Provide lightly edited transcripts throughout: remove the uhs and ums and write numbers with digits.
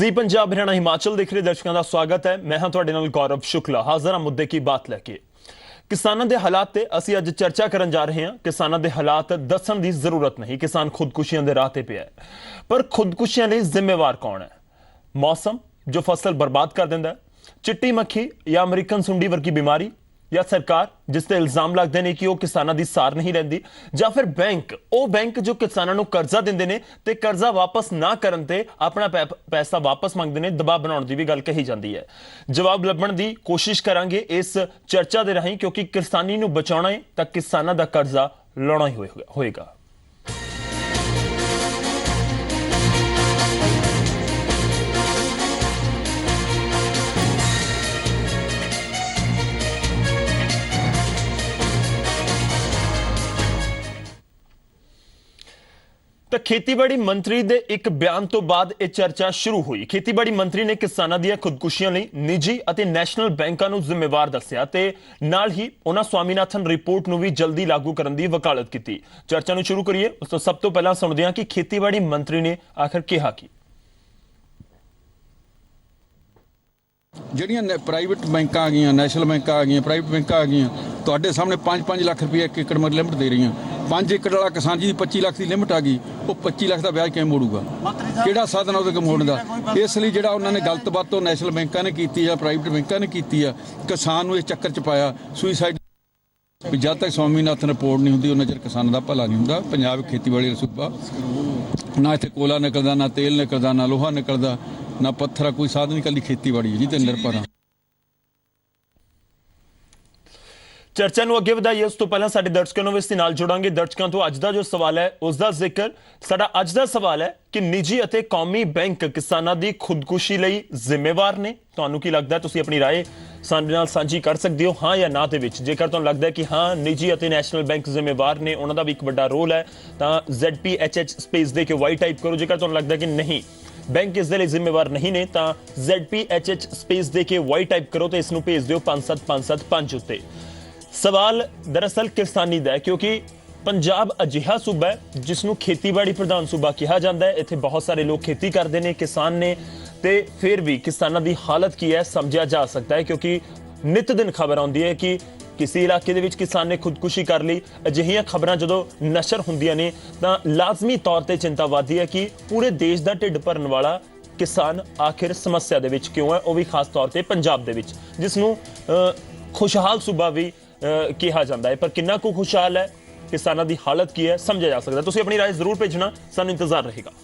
जी पंजाब हरियाणा हिमाचल देख रहे दर्शकों का स्वागत है। मैं हाँ तुहाडे नाल गौरव शुक्ला हाज़र हाँ मुद्दे की बात लैके। किसानों के हालात ते असीं अज चर्चा करन जा रहे हैं। किसानों के हालात दसन की जरूरत नहीं, किसान खुदकुशियां दे राह ते पिया है। पर खुदकुशियां लई जिम्मेवार कौन है? मौसम जो फसल बर्बाद कर दिंदा है, चिट्टी मक्खी या अमरीकन सुंडी वर्गी बीमारी, या सरकार जिस ते इल्जाम लगते हैं कि वह किसानों की सार नहीं रहिंदी, या फिर बैंक जो किसानों को कर्जा देंदे ने ते कर्जा वापस ना करन ते अपना पैसा वापस मंगते हैं, दबाव बनाने की भी गल कही जाती है। जवाब लभण की कोशिश करांगे इस चर्चा के राहीं, क्योंकि किसानी नूं बचाउणा है तां किसानां दा कर्जा लाउणा ही होएगा। तो खेतीबाड़ी मंत्री दे एक बयान तो बाद यह चर्चा शुरू हुई। खेतीबाड़ी मंत्री ने किसानों दी खुदकुशियां लई निजी अते नैशनल बैंकां नूं जिम्मेवार दस्सिया ते नाल ही उन्हां स्वामीनाथन रिपोर्ट नूं भी जल्दी लागू करन दी वकालत की। चर्चा नूं शुरू करिए, उस तो सब तो पहला सुणदे हां कि खेतीबाड़ी मंत्री ने आखिर कहा कि ਜਿਹੜੀਆਂ ਪ੍ਰਾਈਵੇਟ ਬੈਂਕਾਂ ਆ ਗਈਆਂ, ਨੈਸ਼ਨਲ ਬੈਂਕਾਂ ਆ ਗਈਆਂ, ਪ੍ਰਾਈਵੇਟ ਬੈਂਕਾਂ ਆ ਗਈਆਂ, ਤੁਹਾਡੇ ਸਾਹਮਣੇ 5-5 ਲੱਖ ਰੁਪਏ ਇੱਕ ਏਕੜ ਮਰ ਲਿਮਟ ਦੇ ਰਹੀਆਂ। 5 ਏਕੜ ਵਾਲਾ ਕਿਸਾਨ ਜੀ ਦੀ 25 ਲੱਖ ਦੀ ਲਿਮਟ ਆ ਗਈ, ਉਹ 25 ਲੱਖ ਦਾ ਵਿਆਜ ਕਿਵੇਂ ਮੋੜੂਗਾ? ਕਿਹੜਾ ਸਾਧਨ ਉਹਦੇ ਕੋਲ ਮੋੜਨ ਦਾ? ਇਸ ਲਈ ਜਿਹੜਾ ਉਹਨਾਂ ਨੇ ਗਲਤ ਬਾਤੋਂ ਨੈਸ਼ਨਲ ਬੈਂਕਾਂ ਨੇ ਕੀਤੀ ਆ, ਪ੍ਰਾਈਵੇਟ ਬੈਂਕਾਂ ਨੇ ਕੀਤੀ ਆ, ਕਿਸਾਨ ਨੂੰ ਇਸ ਚੱਕਰ 'ਚ ਪਾਇਆ। ਸੁਈਸਾਈਡ ਵੀ ਜਦ ਤੱਕ ਸਵਾਮੀਨਾਥਨ ਰਿਪੋਰਟ ਨਹੀਂ ਹੁੰਦੀ ਉਹਨਾਂ ਚਿਰ ਕਿਸਾਨ ਦਾ ਭਲਾ ਨਹੀਂ ਹੁੰਦਾ। ਪੰਜਾਬ ਖੇਤੀਬਾੜੀ ਦਾ ਸੂਬਾ, ਨਾ ਇੱਥੇ ਕੋਲਾ ਨਿਕਲਦਾ, ਨਾ ਤੇਲ ਨਿਕਲਦਾ, ਨਾ ਲੋਹਾ ਨਿਕਲਦਾ, ਨਾ ਪੱਥਰ, ਕੋਈ ਸਾਧਨ ਨਹੀਂ, ਇਕੱਲੀ ਖੇਤੀਬਾੜੀ ਹੈ ਜੀ ਤੇ ਨਿਰਭਰ ਆ। चर्चा ਨੂੰ ਅੱਗੇ ਵਧਾਈਏ ਉਸ ਤੋਂ ਪਹਿਲਾਂ ਸਾਡੇ ਦਰਸ਼ਕਾਂ ਨੂੰ ਇਸ ਦੇ ਨਾਲ ਜੋੜਾਂਗੇ। ਦਰਸ਼ਕਾਂ ਤੋਂ ਅੱਜ ਦਾ ਜੋ ਸਵਾਲ ਹੈ ਉਸ ਦਾ ਜ਼ਿਕਰ। ਸਾਡਾ ਅੱਜ ਦਾ ਸਵਾਲ ਹੈ ਕਿ ਨਿੱਜੀ ਅਤੇ ਕੌਮੀ ਬੈਂਕ ਕਿਸਾਨਾਂ ਦੀ ਖੁਦਕੁਸ਼ੀ ਲਈ ਜ਼ਿੰਮੇਵਾਰ ਨੇ। ਤੁਹਾਨੂੰ ਕੀ ਲੱਗਦਾ? ਤੁਸੀਂ ਆਪਣੀ ਰਾਏ ਸਾਡੇ ਨਾਲ ਸਾਂਝੀ ਕਰ ਸਕਦੇ ਹੋ, ਹਾਂ ਜਾਂ ਨਾ ਦੇ ਵਿੱਚ। ਜੇਕਰ ਤੁਹਾਨੂੰ ਲੱਗਦਾ ਹੈ ਕਿ ਹਾਂ ਨਿੱਜੀ ਅਤੇ ਨੈਸ਼ਨਲ ਬੈਂਕ ਜ਼ਿੰਮੇਵਾਰ ਨੇ, ਉਹਨਾਂ ਦਾ ਵੀ ਇੱਕ ਵੱਡਾ ਰੋਲ ਹੈ, ਤਾਂ ZPHH ਸਪੇਸ ਦੇ ਕੇ ਵਾਈ ਟਾਈਪ ਕਰੋ। ਜੇਕਰ ਤੁਹਾਨੂੰ ਲੱਗਦਾ ਕਿ ਨਹੀਂ बैंक इस लिए जिम्मेवार नहीं ने, तो ZPHH स्पेस दे के वाई टाइप करो तो इसनूं भेज दिओ 57575 उत्ते। सवाल दरअसल किसानी दा है, क्योंकि पंजाब अजिहा सूबा है जिसनूं खेतीबाड़ी प्रधान सूबा कहा जाता है। इत्थे बहुत सारे लोग खेती करते हैं, किसान ने, ते फिर भी किसानों की हालत की है समझा जा सकता है, क्योंकि नित दिन खबर आउंदी है कि किसी इलाके दे विच किसान ने खुदकुशी कर ली। अजिहियां खबरां जदों नशर हुंदियां ने तां लाजमी तौर ते चिंता वधदी है कि पूरे देश दा ढिड भरन वाला किसान आखिर समस्या दे विच क्यों है, वो भी खास तौर ते पंजाब दे विच जिसनूं खुशहाल सूबा भी कहा जाता है। पर कितना को खुशहाल है, किसानां दी हालत की है, समझा जा सकदा। तुसीं अपनी राय जरूर भेजना, सानूं इंतजार रहेगा।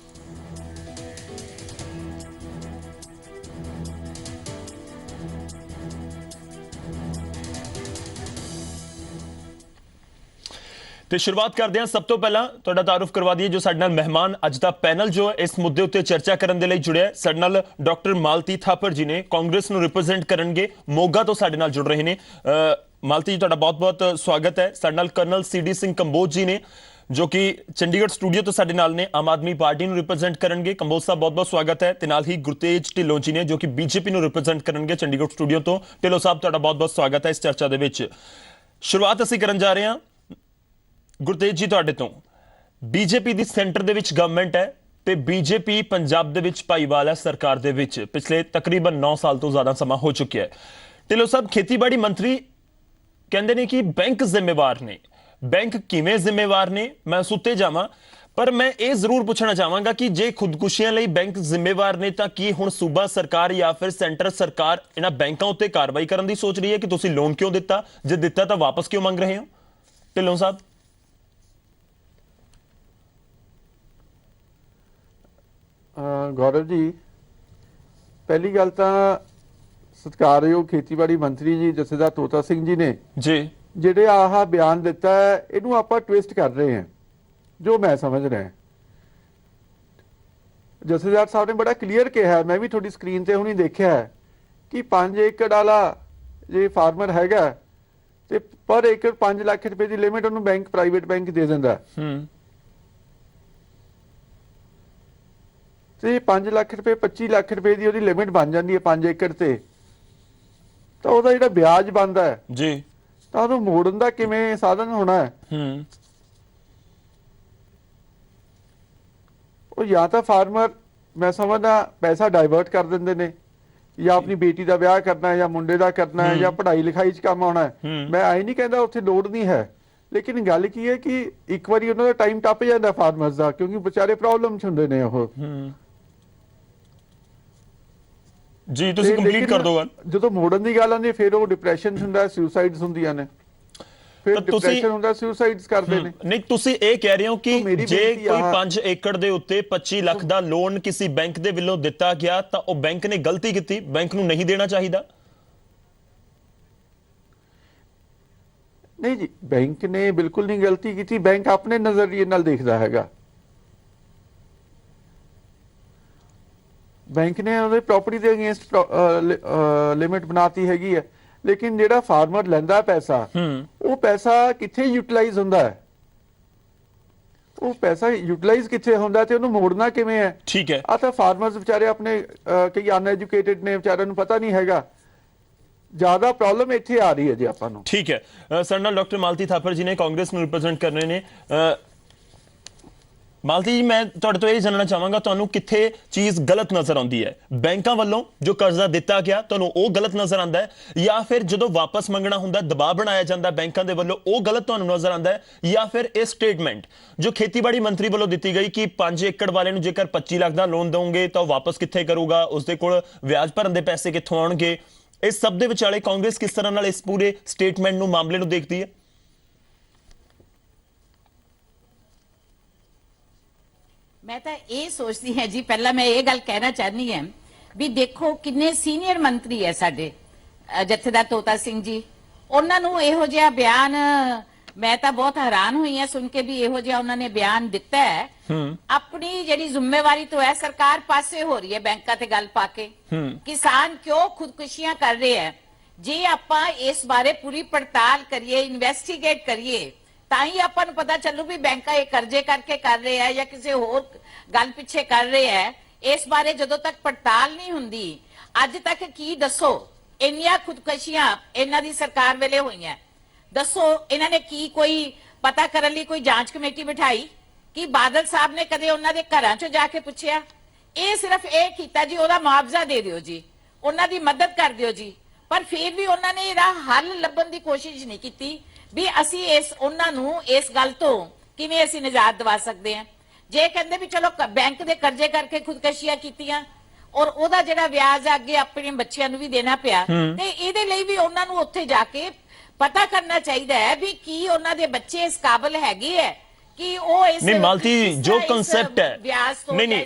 तो शुरुआत करते हैं। सब तो पहला तुहाडा तारुफ करवा दिए जो साडे नाल मेहमान अज दा पैनल जो इस मुद्दे उत्ते चर्चा करने लई जुड़िया है। साडे नाल डॉक्टर मालती थापर जी ने कांग्रेस नूं रिप्रेजेंट करनगे, मोगा तो साडे नाल जुड़ रहे ने। मालती जी तुहाडा बहुत बहुत स्वागत है। साडे नाल कर्नल CD सिंह कंबोज जी ने जो कि चंडीगढ़ स्टूडियो तो साडे नाल ने, आम आदमी पार्टी नूं रिप्रेजेंट करनगे। कंबोज साहब बहुत बहुत स्वागत है। ते नाल ही गुरतेज ढिल्लों जी ने जो कि BJP नूं रिप्रेजेंट करनगे चंडीगढ़ स्टूडियो तो। ढिल्लों साहब तुहाडा बहुत बहुत स्वागत है इस चर्चा दे विच। शुरुआत असीं करन जा रहे हां गुरतेज जी तुहाडे तो। BJP the centre they which government है ते बीजेपी पंजाब दे विच भाईवाल है सरकार दे विच। पिछले तकरीबन 9 साल तो ज्यादा समा हो चुका है। ढिल्लों साहब खेतीबाड़ी मंत्री कहंदे ने कि बैंक जिम्मेवार ने। बैंक किवें जिम्मेवार ने मैं सुते जावां, पर मैं ये जरूर पूछना चाहांगा कि जे खुदकुशियां लई बैंक जिम्मेवार ने, तां की हुण सूबा सरकार या फिर सेंटर सरकार इन्हां बैंकां उत्ते कार्रवाई करन दी सोच रही है कि तुसीं लोन क्यों दिता, जे दिता तां वापस क्यों मंग रहे हो? ढिल्लों साहब गौरव जी, पहली गल तो सत्कारयोग खेतीबाड़ी मंत्री जी जथेदार तोता सिंह जी ने जी ਜਿਹੜੇ ਆਹ ਬਿਆਨ ਦਿੱਤਾ ਹੈ, ਇਹਨੂੰ ਆਪਾਂ ਟਵਿਸਟ ਕਰ ਰਹੇ ਹਾਂ ਜੋ ਮੈਂ ਸਮਝ ਰਿਹਾ। ਜਥੇਦਾਰ ਸਾਹਿਬ ਨੇ ਬੜਾ ਕਲੀਅਰ ਕਿਹਾ, ਮੈਂ ਵੀ ਤੁਹਾਡੀ ਸਕਰੀਨ ਤੇ ਹੁਣੀ ਦੇਖਿਆ ਕਿ 5 ਏਕੜ ਵਾਲਾ ਜੇ ਫਾਰਮਰ ਹੈਗਾ ਤੇ ਪਰ ਏਕੜ 5 ਲੱਖ ਰੁਪਏ ਦੀ ਲਿਮਿਟ ਉਹਨੂੰ ਬੈਂਕ, ਪ੍ਰਾਈਵੇਟ ਬੈਂਕ ਦੇ ਦਿੰਦਾ। ਤੇ 5 ਲੱਖ ਰੁਪਏ 25 ਲੱਖ ਰੁਪਏ ਦੀ ਉਹਦੀ ਲਿਮਿਟ ਬਣ ਜਾਂਦੀ ਹੈ 5 ਏਕੜ ਤੇ, ਤਾਂ ਉਹਦਾ ਜਿਹੜਾ ਵਿਆਜ ਬਣਦਾ ਹੈ ਜੀ ਤਾਂ ਉਹਨੂੰ ਮੋੜਨ ਦਾ ਕਿਵੇਂ ਸਾਧਨ ਹੋਣਾ ਹੈ? ਉਹ ਜਾਂ ਤਾਂ ਫਾਰਮਰ ਮੈਂ ਸਮਝਦਾ ਪੈਸਾ ਡਾਇਵਰਟ ਕਰ ਦਿੰਦੇ ਨੇ, ਜਾਂ ਆਪਣੀ ਬੇਟੀ ਦਾ ਵਿਆਹ ਕਰਨਾ ਹੈ, ਜਾਂ ਮੁੰਡੇ ਦਾ ਕਰਨਾ ਹੈ, ਜਾਂ ਪੜ੍ਹਾਈ ਲਿਖਾਈ 'ਚ ਕੰਮ ਆਉਣਾ ਹੈ। ਮੈਂ ਆਈ ਨਹੀਂ ਕਹਿੰਦਾ ਉੱਥੇ ਲੋੜ ਨਹੀਂ ਹੈ, ਲੇਕਿਨ ਗੱਲ ਕੀ ਹੈ ਕਿ ਇੱਕ ਵਾਰੀ ਉਹਨਾਂ ਦਾ ਟਾਈਮ ਟੱਪ ਜਾਂਦਾ ਫਾਰਮਰਸ ਦਾ, ਕਿਉਂਕਿ ਵਿਚਾਰੇ ਪ੍ਰੋਬਲਮ 'ਚ ਹੁੰਦੇ ਨੇ ਉਹ। ਜੀ ਤੁਸੀਂ ਕੰਪਲੀਟ ਕਰ ਦਿਓ ਗੱਲ। ਜਦੋਂ ਮੋੜਨ ਦੀ ਗੱਲ ਆਉਂਦੀ ਫਿਰ ਉਹ ਡਿਪਰੈਸ਼ਨ ਹੁੰਦਾ, ਸੁਸਾਈਡਸ ਹੁੰਦੀਆਂ ਨੇ, ਫਿਰ ਡਿਪਰੈਸ਼ਨ ਹੁੰਦਾ, ਸੁਸਾਈਡਸ ਕਰਦੇ ਨੇ। ਨਹੀਂ, ਤੁਸੀਂ ਇਹ ਕਹਿ ਰਹੇ ਹੋ ਕਿ ਜੇ ਕੋਈ 5 ਏਕੜ ਦੇ ਉੱਤੇ 25 ਲੱਖ ਦਾ ਲੋਨ ਕਿਸੇ ਬੈਂਕ ਦੇ ਵੱਲੋਂ ਦਿੱਤਾ ਗਿਆ ਤਾਂ ਉਹ ਬੈਂਕ ਨੇ ਗਲਤੀ ਕੀਤੀ, ਬੈਂਕ ਨੂੰ ਨਹੀਂ ਦੇਣਾ ਚਾਹੀਦਾ? ਨਹੀਂ ਜੀ, ਬੈਂਕ ਨੇ ਬਿਲਕੁਲ ਨਹੀਂ ਗਲਤੀ ਕੀਤੀ, ਬੈਂਕ ਆਪਣੇ ਨਜ਼ਰੀਏ ਨਾਲ ਦੇਖਦਾ ਹੈਗਾ। ਬੈਂਕ ਨੇ ਉਹਦੇ ਪ੍ਰਾਪਰਟੀ ਦੇ ਅਗੇਂਸਟ ਲਿਮਿਟ ਬਣਾਤੀ ਹੈਗੀ ਹੈ, ਲੇਕਿਨ ਜਿਹੜਾ ਫਾਰਮਰ ਲੈਂਦਾ ਪੈਸਾ, ਉਹ ਪੈਸਾ ਕਿੱਥੇ ਯੂਟਿਲਾਈਜ਼ ਹੁੰਦਾ ਹੈ, ਉਹ ਪੈਸਾ ਯੂਟਿਲਾਈਜ਼ ਕਿੱਥੇ ਹੁੰਦਾ ਤੇ ਉਹਨੂੰ ਮੋੜਨਾ ਕਿਵੇਂ ਹੈ? ਠੀਕ ਹੈ। ਆ ਤਾਂ ਫਾਰਮਰਸ ਵਿਚਾਰੇ ਆਪਣੇ ਕਈ ਅਨਐਜੂਕੇਟਿਡ ਨੇ, ਵਿਚਾਰਿਆਂ ਨੂੰ ਪਤਾ ਨਹੀਂ ਹੈਗਾ। ਜ਼ਿਆਦਾ ਪ੍ਰੋਬਲਮ ਇੱਥੇ ਆ ਰਹੀ ਹੈ ਜੀ ਆਪਾਂ ਨੂੰ। ਠੀਕ ਹੈ, ਸਾਡੇ ਨਾਲ ਡਾਕਟਰ ਮਾਲਤੀ ਥਾਪਰ ਜੀ ਨੇ, ਕਾਂਗਰਸ ਨੂੰ ਰਿਪਰੈਜ਼ੈਂਟ ਕਰ ਰਹੇ ਨੇ। ਮਾਲਤੀ ਜੀ, ਮੈਂ ਤੁਹਾਡੇ ਤੋਂ ਇਹ ਜਾਣਨਾ ਚਾਹਾਂਗਾ ਤੁਹਾਨੂੰ ਕਿੱਥੇ ਚੀਜ਼ ਗਲਤ ਨਜ਼ਰ ਆਉਂਦੀ ਹੈ? ਬੈਂਕਾਂ ਵੱਲੋਂ ਜੋ ਕਰਜ਼ਾ ਦਿੱਤਾ ਗਿਆ ਤੁਹਾਨੂੰ ਉਹ ਗਲਤ ਨਜ਼ਰ ਆਉਂਦਾ ਹੈ, ਜਾਂ ਫਿਰ ਜਦੋਂ ਵਾਪਸ ਮੰਗਣਾ ਹੁੰਦਾ ਦਬਾਅ ਬਣਾਇਆ ਜਾਂਦਾ ਬੈਂਕਾਂ ਦੇ ਵੱਲੋਂ ਉਹ ਗਲਤ ਤੁਹਾਨੂੰ ਨਜ਼ਰ ਆਉਂਦਾ ਹੈ, ਜਾਂ ਫਿਰ ਇਹ ਸਟੇਟਮੈਂਟ ਜੋ ਖੇਤੀਬਾੜੀ ਮੰਤਰੀ ਵੱਲੋਂ ਦਿੱਤੀ ਗਈ ਕਿ 5 ਏਕੜ ਵਾਲੇ ਨੂੰ ਜੇਕਰ 25 ਲੱਖ ਦਾ ਲੋਨ ਦੋਗੇ ਤਾਂ ਉਹ ਵਾਪਸ ਕਿੱਥੇ ਕਰੂਗਾ, ਉਸਦੇ ਕੋਲ ਵਿਆਜ ਭਰਨ ਦੇ ਪੈਸੇ ਕਿੱਥੋਂ ਆਉਣਗੇ? ਇਸ ਸਭ ਦੇ ਵਿਚਾਲੇ ਕਾਂਗਰਸ ਕਿਸ ਤਰ੍ਹਾਂ ਨਾਲ ਇਸ ਪੂਰੇ ਸਟੇਟਮੈਂਟ ਨੂੰ, ਮਾਮਲੇ ਨੂੰ ਦੇਖਦੀ ਹੈ? ਮੈਂ ਤਾਂ ਇਹ ਸੋਚਦੀ ਹਾਂ ਜੀ, ਪਹਿਲਾਂ ਮੈਂ ਇਹ ਗੱਲ ਕਹਿਣਾ ਚਾਹਨੀ ਹਾਂ ਵੀ ਦੇਖੋ ਕਿੰਨੇ ਸੀਨੀਅਰ ਮੰਤਰੀ ਹੈ ਸਾਡੇ, ਜਥੇਦਾਰ ਤੋਤਾ ਸਿੰਘ ਜੀ, ਉਹਨਾਂ ਨੂੰ ਇਹੋ ਜਿਹਾ ਬਿਆਨ, ਮੈਂ ਤਾਂ ਬਹੁਤ ਹੈਰਾਨ ਹੋਈ ਹਾਂ ਸੁਣ ਕੇ ਵੀ ਇਹੋ ਜਿਹਾ ਉਹਨਾਂ ਨੇ ਬਿਆਨ ਦਿੱਤਾ ਹੈ। ਆਪਣੀ ਜਿਹੜੀ ਜ਼ਿੰਮੇਵਾਰੀ ਤੋਂ ਹੈ, ਸਰਕਾਰ ਪਾਸੇ ਹੋ ਰਹੀ ਹੈ ਬੈਂਕਾਂ ਤੇ ਗੱਲ ਪਾ ਕੇ। ਕਿਸਾਨ ਕਿਉਂ ਖੁਦਕੁਸ਼ੀਆਂ ਕਰ ਰਹੇ ਹੈ? ਜੇ ਆਪਾਂ ਇਸ ਬਾਰੇ ਪੂਰੀ ਪੜਤਾਲ ਕਰੀਏ, ਇਨਵੈਸਟੀਗੇਟ ਕਰੀਏ, ਤਾਂ ਹੀ ਆਪਾਂ ਨੂੰ ਪਤਾ ਚੱਲੂ ਵੀ ਬੈਂਕਾਂ ਇਹ ਕਰਜ਼ੇ ਕਰਕੇ ਕਰ ਰਹੇ ਹੈ ਜਾਂ ਕਿਸੇ ਹੋਰ ਗੱਲ ਪਿੱਛੇ ਕਰ ਰਹੇ ਹੈ। ਇਸ ਬਾਰੇ ਜਦੋਂ ਤੱਕ ਪੜਤਾਲ ਨਹੀਂ ਹੁੰਦੀ, ਅੱਜ ਤੱਕ ਕੀ ਦੱਸੋ ਇੰਨੀਆਂ ਖੁਦਕਸ਼ੀਆਂ ਇਹਨਾਂ ਦੀ ਸਰਕਾਰ ਵੇਲੇ ਹੋਈਆਂ, ਦੱਸੋ ਇਹਨਾਂ ਨੇ ਕੀ ਕੋਈ ਪਤਾ ਕਰਨ ਲਈ ਕੋਈ ਜਾਂਚ ਕਮੇਟੀ ਬਿਠਾਈ? ਕਿ ਬਾਦਲ ਸਾਹਿਬ ਨੇ ਕਦੇ ਉਹਨਾਂ ਦੇ ਘਰਾਂ 'ਚ ਜਾ ਕੇ ਪੁੱਛਿਆ? ਇਹ ਸਿਰਫ ਇਹ ਕੀਤਾ ਜੀ ਉਹਦਾ ਮੁਆਵਜ਼ਾ ਦੇ ਦਿਓ ਜੀ, ਉਹਨਾਂ ਦੀ ਮਦਦ ਕਰ ਦਿਓ ਜੀ, ਪਰ ਫਿਰ ਵੀ ਉਹਨਾਂ ਨੇ ਇਹਦਾ ਹੱਲ ਲੱਭਣ ਦੀ ਕੋਸ਼ਿਸ਼ ਨਹੀਂ ਕੀਤੀ ਵੀ ਅਸੀਂ ਉਹਨਾਂ ਨੂੰ ਇਸ ਗੱਲ ਤੋਂ ਕਿਵੇਂ ਅਸੀਂ ਨਿਜਾਤ ਦਿਵਾ ਸਕਦੇ ਹਾਂ। ਜੇ ਕਹਿੰਦੇ ਵੀ ਚਲੋ ਬੈਂਕ ਦੇ ਕਰਜ਼ੇ ਕਰਕੇ ਖੁਦਕਸ਼ੀਆਂ ਕੀਤੀਆਂ ਔਰ ਉਹਦਾ ਜਿਹੜਾ ਵਿਆਜ ਅੱਗੇ ਆਪਣੇ ਬੱਚਿਆਂ ਨੂੰ ਵੀ ਦੇਣਾ ਪਿਆ, ਤੇ ਇਹਦੇ ਲਈ ਵੀ ਉਹਨਾਂ ਨੂੰ ਉੱਥੇ ਜਾ ਕੇ ਪਤਾ ਕਰਨਾ ਚਾਹੀਦਾ ਹੈ ਵੀ ਕੀ ਉਹਨਾਂ ਦੇ ਬੱਚੇ ਇਸ ਕਾਬਿਲ ਹੈਗੇ ਹੈ ਕਿ ਉਹ ਇਸ ਨਹੀਂ ਮਾਲਤੀ ਜੋ ਕਨਸੈਪਟ ਹੈ, ਨਹੀਂ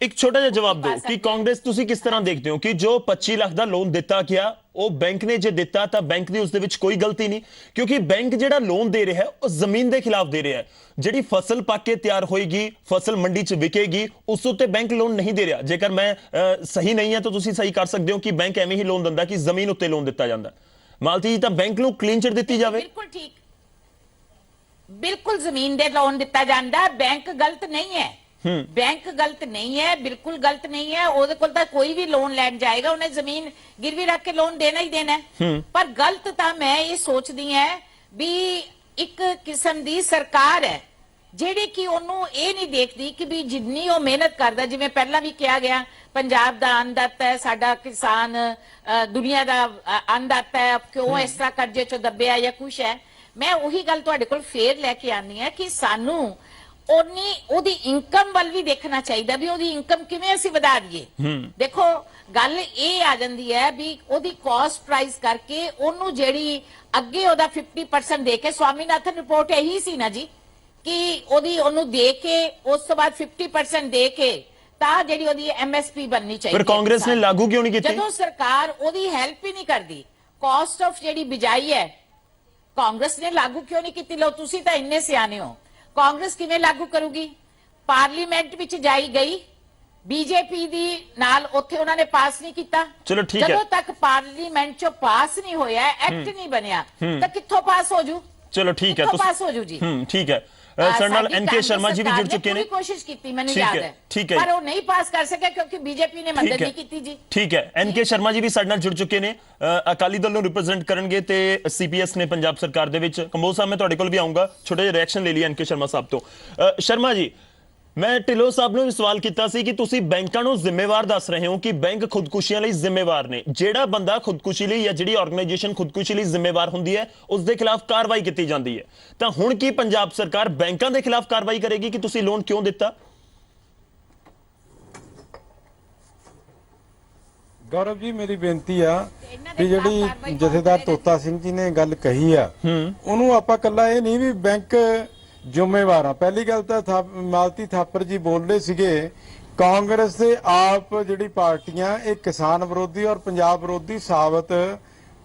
ਇੱਕ ਛੋਟਾ ਜਿਹਾ ਜਵਾਬ ਦਿਓ ਕਿ ਕਾਂਗਰਸ ਤੁਸੀਂ ਕਿਸ ਤਰ੍ਹਾਂ ਦੇਖਦੇ ਹੋ ਕਿ ਜੋ 25 ਲੱਖ ਦਾ ਲੋਨ ਦਿੱਤਾ ਗਿਆ ਉਹ ਬੈਂਕ ਨੇ ਜੇ ਦਿੱਤਾ ਤਾਂ ਬੈਂਕ ਦੀ ਉਸ ਦੇ ਵਿੱਚ ਕੋਈ ਗਲਤੀ ਨਹੀਂ, ਕਿਉਂਕਿ ਬੈਂਕ ਜਿਹੜਾ ਲੋਨ ਦੇ ਰਿਹਾ ਹੈ ਉਹ ਜ਼ਮੀਨ ਦੇ ਖਿਲਾਫ ਦੇ ਰਿਹਾ ਹੈ। ਜਿਹੜੀ ਫਸਲ ਪੱਕ ਕੇ ਤਿਆਰ ਹੋਏਗੀ, ਫਸਲ ਮੰਡੀ 'ਚ ਵਿਕੇਗੀ, ਉਸ ਉੱਤੇ ਬੈਂਕ ਲੋਨ ਨਹੀਂ ਦੇ ਰਿਹਾ। ਜੇਕਰ ਮੈਂ ਸਹੀ ਨਹੀਂ ਹਾਂ ਤਾਂ ਤੁਸੀਂ ਸਹੀ ਕਰ ਸਕਦੇ ਹੋ ਕਿ ਬੈਂਕ ਐਵੇਂ ਹੀ ਲੋਨ ਦਿੰਦਾ ਕਿ ਜ਼ਮੀਨ ਉੱਤੇ ਲੋਨ ਦਿੱਤਾ ਜਾਂਦਾ। ਮਾਲਤੀ ਜੀ, ਤਾਂ ਬੈਂਕ ਨੂੰ ਕਲੀਨ ਚਿਟ ਦਿੱਤੀ ਜਾਵੇ। ਬਿਲਕੁਲ ਠੀਕ, ਬਿਲਕੁਲ ਜ਼ਮੀਨ ਦੇ ਲੋਨ ਦਿੱਤਾ ਜਾਂਦਾ, ਬੈਂਕ ਗਲਤ ਨਹੀਂ ਹੈ, ਬੈਂਕ ਗਲਤ ਨਹੀਂ ਹੈ, ਬਿਲਕੁਲ ਗਲਤ ਨਹੀਂ ਹੈ। ਉਹਦੇ ਕੋਲ ਤਾਂ ਕੋਈ ਵੀ ਲੋਨ ਲੈਣ ਜਾਏਗਾ ਉਹਨੇ ਜ਼ਮੀਨ ਗਿਰਵੀ ਰੱਖ ਕੇ ਲੋਨ ਦੇਣਾ ਹੀ ਦੇਣਾ। ਪਰ ਗਲਤ ਤਾਂ ਮੈਂ ਇਹ ਸੋਚਦੀ ਹਾਂ ਵੀ ਇੱਕ ਕਿਸਮ ਦੀ ਸਰਕਾਰ ਹੈ ਜਿਹੜੀ ਕਿ ਉਹਨੂੰ ਇਹ ਨਹੀਂ ਦੇਖਦੀ ਕਿ ਵੀ ਜਿੰਨੀ ਉਹ ਮਿਹਨਤ ਕਰਦਾ, ਜਿਵੇਂ ਪਹਿਲਾਂ ਵੀ ਕਿਹਾ ਗਿਆ ਪੰਜਾਬ ਦਾ ਅੰਨਦਾਤਾ ਹੈ, ਸਾਡਾ ਕਿਸਾਨ ਦੁਨੀਆ ਦਾ ਅੰਨਦਾਤਾ ਹੈ, ਕਿਉਂ ਇਸ ਤਰ੍ਹਾਂ ਕਰਜ਼ੇ 'ਚ ਦੱਬਿਆ ਜਾਂ ਕੁਛ ਹੈ। ਮੈਂ ਉਹੀ ਗੱਲ ਤੁਹਾਡੇ ਕੋਲ ਫੇਰ ਲੈ ਕੇ ਆਨੀ ਹੈ ਕਿ ਸਾਨੂੰ ਉਹਦੀ ਇਨਕਮ ਵੱਲ ਵੀ ਦੇਖਣਾ ਚਾਹੀਦਾ ਵੀ ਉਹਦੀ ਇਨਕਮ ਕਿਵੇਂ ਅਸੀਂ ਵਧਾ ਦਈਏ। ਦੇਖੋ ਗੱਲ ਇਹ ਆ ਜਾਂਦੀ ਹੈ ਵੀ ਉਹਦੀ ਕਾਸਟ ਪ੍ਰਾਈਸ ਕਰਕੇ ਉਹਨੂੰ ਜਿਹੜੀ ਅੱਗੇ ਉਹਦਾ 50% ਦੇ ਕੇ, ਸਵਾਮੀਨਾਥਨ ਰਿਪੋਰਟ ਇਹੀ ਸੀ ਨਾ ਜੀ ਕਿ ਉਹਨੂੰ ਦੇ ਕੇ ਉਸ ਤੋਂ ਬਾਅਦ 50% ਦੇ ਕੇ ਤਾਂ ਜਿਹੜੀ ਉਹਦੀ MSP ਬਣਨੀ ਚਾਹੀਦੀ। ਪਰ ਕਾਂਗਰਸ ਨੇ ਲਾਗੂ ਕਿਉਂ ਨਹੀਂ ਕੀਤੀ? ਜਦੋਂ ਸਰਕਾਰ ਉਹਦੀ ਹੈਲਪ ਹੀ ਨਹੀਂ ਕਰਦੀ, ਕਾਸਟ ਆਫ ਜਿਹੜੀ ਬਿਜਾਈ ਹੈ ਕਾਂਗਰਸ ਨੇ ਲਾਗੂ ਕਿਉਂ ਨਹੀਂ ਕੀਤੀ? ਲੋ ਤੁਸੀਂ ਤਾਂ ਇੰਨੇ ਸਿਆਣੇ ਹੋ, ਕਾਂਗਰਸ ਕਿਵੇਂ ਲਾਗੂ ਕਰੂਗੀ? ਪਾਰਲੀਮੈਂਟ ਵਿੱਚ ਜਾਈ ਗਈ, ਬੀਜੇਪੀ ਦੀ ਨਾਲ ਉੱਥੇ ਉਹਨਾਂ ਨੇ ਪਾਸ ਨਹੀਂ ਕੀਤਾ। ਚਲੋ ਠੀਕ ਹੈ, ਜਦੋਂ ਤੱਕ ਪਾਰਲੀਮੈਂਟ 'ਚੋਂ ਪਾਸ ਨਹੀਂ ਹੋਇਆ, ਐਕਟ ਨਹੀਂ ਬਣਿਆ, ਤਾਂ ਕਿੱਥੋਂ ਪਾਸ ਹੋ ਜੂ? ਚਲੋ ਠੀਕ ਹੈ, ਪਾਸ ਹੋ ਜੂ ਜੀ। ਠੀਕ ਹੈ, ਸਾਡੇ ਨਾਲ NK ਸ਼ਰਮਾ ਜੀ ਵੀ ਜੁੜ ਚੁੱਕੇ ਨੇ। ਕੋਸ਼ਿਸ਼ ਕੀਤੀ, ਮੈਨੂੰ ਯਾਦ ਹੈ, ਠੀਕ ਹੈ, ਪਰ ਉਹ ਨਹੀਂ ਪਾਸ ਕਰ ਸਕਿਆ ਕਿਉਂਕਿ ਬੀਜੇਪੀ ਨੇ ਮਦਦ ਨਹੀਂ ਕੀਤੀ ਜੀ। ਠੀਕ ਹੈ, NK ਸ਼ਰਮਾ ਜੀ ਵੀ ਸਾਡੇ ਨਾਲ ਜੁੜ ਚੁੱਕੇ ਨੇ, ਅਕਾਲੀ ਦਲ ਨੂੰ ਰਿਪਰੈਜ਼ੈਂਟ ਕਰਨਗੇ ਤੇ CPS ਨੇ ਪੰਜਾਬ ਸਰਕਾਰ ਦੇ ਵਿੱਚ। ਕੰਬੋਜ ਸਾਹਿਬ, ਮੈਂ ਤੁਹਾਡੇ ਕੋਲ ਵੀ ਆਉਂਗਾ, ਛੋਟਾ ਜਿਹਾ ਰਿਐਕਸ਼ਨ ਲੈ ਲਈ NK ਸ਼ਰਮਾ ਸਾਹਿਬ ਤੋਂ। ਸ਼ਰਮਾ ਜੀ, ਮੈਂ ਢਿੱਲੋਂ ਸਾਹਿਬ ਨੂੰ ਵੀ ਸਵਾਲ ਕੀਤਾ ਸੀ ਕਿ ਤੁਸੀਂ ਬੈਂਕਾਂ ਨੂੰ ਜ਼ਿੰਮੇਵਾਰ ਦੱਸ ਰਹੇ ਹੋ ਕਿ ਬੈਂਕ ਖੁਦਕੁਸ਼ੀਆਂ ਲਈ ਜ਼ਿੰਮੇਵਾਰ ਨੇ। ਜਿਹੜਾ ਬੰਦਾ ਖੁਦਕੁਸ਼ੀ ਲਈ ਜਾਂ ਜਿਹੜੀ ਆਰਗੇਨਾਈਜੇਸ਼ਨ ਖੁਦਕੁਸ਼ੀ ਲਈ ਜ਼ਿੰਮੇਵਾਰ ਹੁੰਦੀ ਹੈ ਉਸ ਦੇ ਖਿਲਾਫ ਕਾਰਵਾਈ ਕੀਤੀ ਜਾਂਦੀ ਹੈ। ਤਾਂ ਹੁਣ ਕੀ ਪੰਜਾਬ ਸਰਕਾਰ ਬੈਂਕਾਂ ਦੇ ਖਿਲਾਫ ਕਾਰਵਾਈ ਕਰੇਗੀ ਕਿ ਤੁਸੀਂ ਲੋਨ ਕਿਉਂ ਦਿੱਤਾ? ਗੌਰਵ ਜੀ ਮੇਰੀ ਬੇਨਤੀ ਆ ਕਿ ਜਿਹੜੀ ਜਥੇਦਾਰ ਤੋਤਾ ਸਿੰਘ ਜੀ ਨੇ ਗੱਲ ਕਹੀ ਆ ਉਹਨੂੰ ਆਪਾਂ ਕੱਲਾ ਇਹ ਨਹੀਂ ਵੀ ਬੈਂਕ ਜ਼ਿੰਮੇਵਾਰ ਆ। ਪਹਿਲੀ ਗੱਲ ਤਾਂ ਮਾਲਤੀ ਥਾਪਰ ਜੀ ਬੋਲਦੇ ਸੀਗੇ ਕਾਂਗਰਸ ਤੇ ਆਪ ਜਿਹੜੀ ਪਾਰਟੀਆਂ ਇਹ ਕਿਸਾਨ ਵਿਰੋਧੀ ਔਰ ਪੰਜਾਬ ਵਿਰੋਧੀ ਸਾਬਤ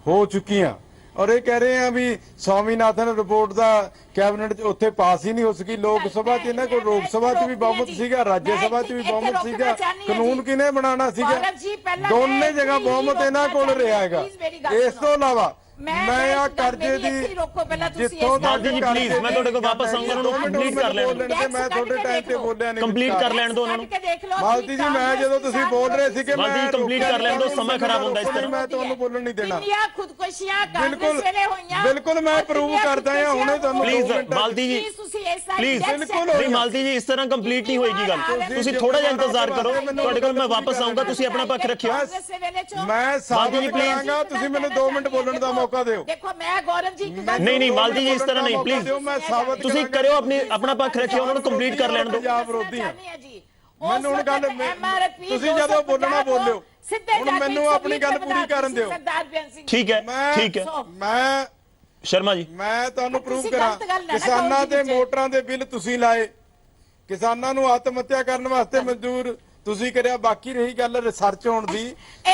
ਹੋ ਚੁੱਕੀਆਂ ਔਰ ਇਹ ਕਹਿ ਰਹੇ ਆ ਵੀ ਸਵਾਮੀਨਾਥਨ ਰਿਪੋਰਟ ਦਾ ਕੈਬਨਿਟ 'ਚ ਉੱਥੇ ਪਾਸ ਹੀ ਨਹੀਂ ਹੋ ਸਕੀ। ਲੋਕ ਸਭਾ 'ਚ ਇਹਨਾਂ ਕੋਲ ਲੋਕ ਸਭਾ 'ਚ ਵੀ ਬਹੁਮਤ ਸੀਗਾ, ਰਾਜ ਸਭਾ 'ਚ ਵੀ ਬਹੁਮਤ ਸੀਗਾ, ਕਾਨੂੰਨ ਕਿਹਨੇ ਬਣਾਉਣਾ ਸੀਗਾ? ਦੋਨੇ ਜਗ੍ਹਾ ਬਹੁਮਤ ਇਹਨਾਂ ਕੋਲ ਰਿਹਾ ਹੈਗਾ। ਇਸ ਤੋਂ ਇਲਾਵਾ ਮੈਂ ਆ ਕਰਜ਼ੇ ਦੀ ਜਿੱਥੋਂ ਮਾਲਤੀ ਜੀ ਪਲੀਜ਼ ਮੈਂ ਤੁਹਾਡੇ ਕੋਲ ਵਾਪਸ ਆਉਂਗਾ, ਉਹਨਾਂ ਨੂੰ ਕੰਪਲੀਟ ਕਰ ਲੈਣ ਦਿਓ। ਮੈਂ ਤੁਹਾਡੇ ਟਾਈਮ ਤੇ ਬੋਲਿਆ ਨਹੀਂ, ਕੰਪਲੀਟ ਕਰ ਲੈਣ ਦਿਓ ਉਹਨਾਂ ਨੂੰ। ਮਾਲਤੀ ਜੀ ਮੈਂ ਜਦੋਂ ਤੁਸੀਂ ਬੋਲ ਰਹੇ ਸੀ ਕਿ ਮਾਲਤੀ ਜੀ ਕੰਪਲੀਟ ਕਰ ਲੈਣ ਦਿਓ, ਸਮਾਂ ਖਰਾਬ ਹੁੰਦਾ ਇਸ ਤਰ੍ਹਾਂ। ਮੈਂ ਤੁਹਾਨੂੰ ਬੋਲਣ ਨਹੀਂ ਦੇਣਾ। ਬਿਲਕੁਲ ਬਿਲਕੁਲ ਮੈਂ ਪ੍ਰੂਵ ਕਰਦਾ ਹਾਂ ਹੁਣੇ ਤੁਹਾਨੂੰ। ਪਲੀਜ਼ ਮਾਲਤੀ ਜੀ ਪਲੀਜ਼ ਨਹੀਂ ਮਾਲਤੀ ਜੀ ਇਸ ਤਰ੍ਹਾਂ ਕੰਪਲੀਟ ਨਹੀਂ ਹੋਏਗੀ ਗੱਲ। ਤੁਸੀਂ ਥੋੜਾ ਜਿਹਾ ਇੰਤਜ਼ਾਰ ਕਰੋ, ਤੁਹਾਡੇ ਕੋਲ ਮੈਂ ਵਾਪਸ ਆਉਂਗਾ, ਤੁਸੀਂ ਆਪਣਾ ਪੱਖ ਰੱਖਿਓ। ਮੈਂ ਸਾਬਤ ਕਰਾਂਗਾ, ਤੁਸੀਂ ਮੈਨੂੰ 2 ਮਿੰਟ ਬੋਲਣ ਦਾ ਮੌਕਾ ਦਿਓ। ਦੇਖੋ ਮੈਂ ਗੌਰਵ ਜੀ ਨਹੀਂ ਨਹੀਂ ਮਾਲਤੀ ਜੀ ਇਸ ਤਰ੍ਹਾਂ ਨਹੀਂ, ਪਲੀਜ਼ ਤੁਸੀਂ ਕਰਿਓ ਆਪਣਾ ਪੱਖ ਰੱਖਿਓ, ਉਹਨਾਂ ਨੂੰ ਕੰਪਲੀਟ ਕਰ ਲੈਣ ਦਿਓ। ਪੰਜਾਬ ਵਿਰੋਧੀ ਆ ਮੈਨੂੰ ਹੁਣ ਗੱਲ ਤੁਸੀਂ ਜਦੋਂ ਬੋਲਣਾ ਬੋਲਿਓ, ਹੁਣ ਮੈਨੂੰ ਆਪਣੀ ਗੱਲ ਪੂਰੀ ਕਰਨ ਦਿਓ। ਠੀਕ ਹੈ ਠੀਕ ਹੈ। ਮੈਂ ਸ਼ਰਮਾ ਜੀ ਮੈਂ ਤੁਹਾਨੂੰ ਪ੍ਰੂਵ ਕਰਾਂ ਕਿਸਾਨਾਂ ਦੇ ਮੋਟਰਾਂ ਦੇ ਬਿੱਲ ਤੁਸੀਂ ਲਾਏ, ਕਿਸਾਨਾਂ ਨੂੰ ਆਤਮ ਹੱਤਿਆ ਕਰਨ ਵਾਸਤੇ ਮਜ਼ਦੂਰ ਤੁਸੀਂ ਕਰਿਆ। ਬਾਕੀ ਰਹੀ ਗੱਲ ਰਿਸਰਚ ਹੋਣ ਦੀ,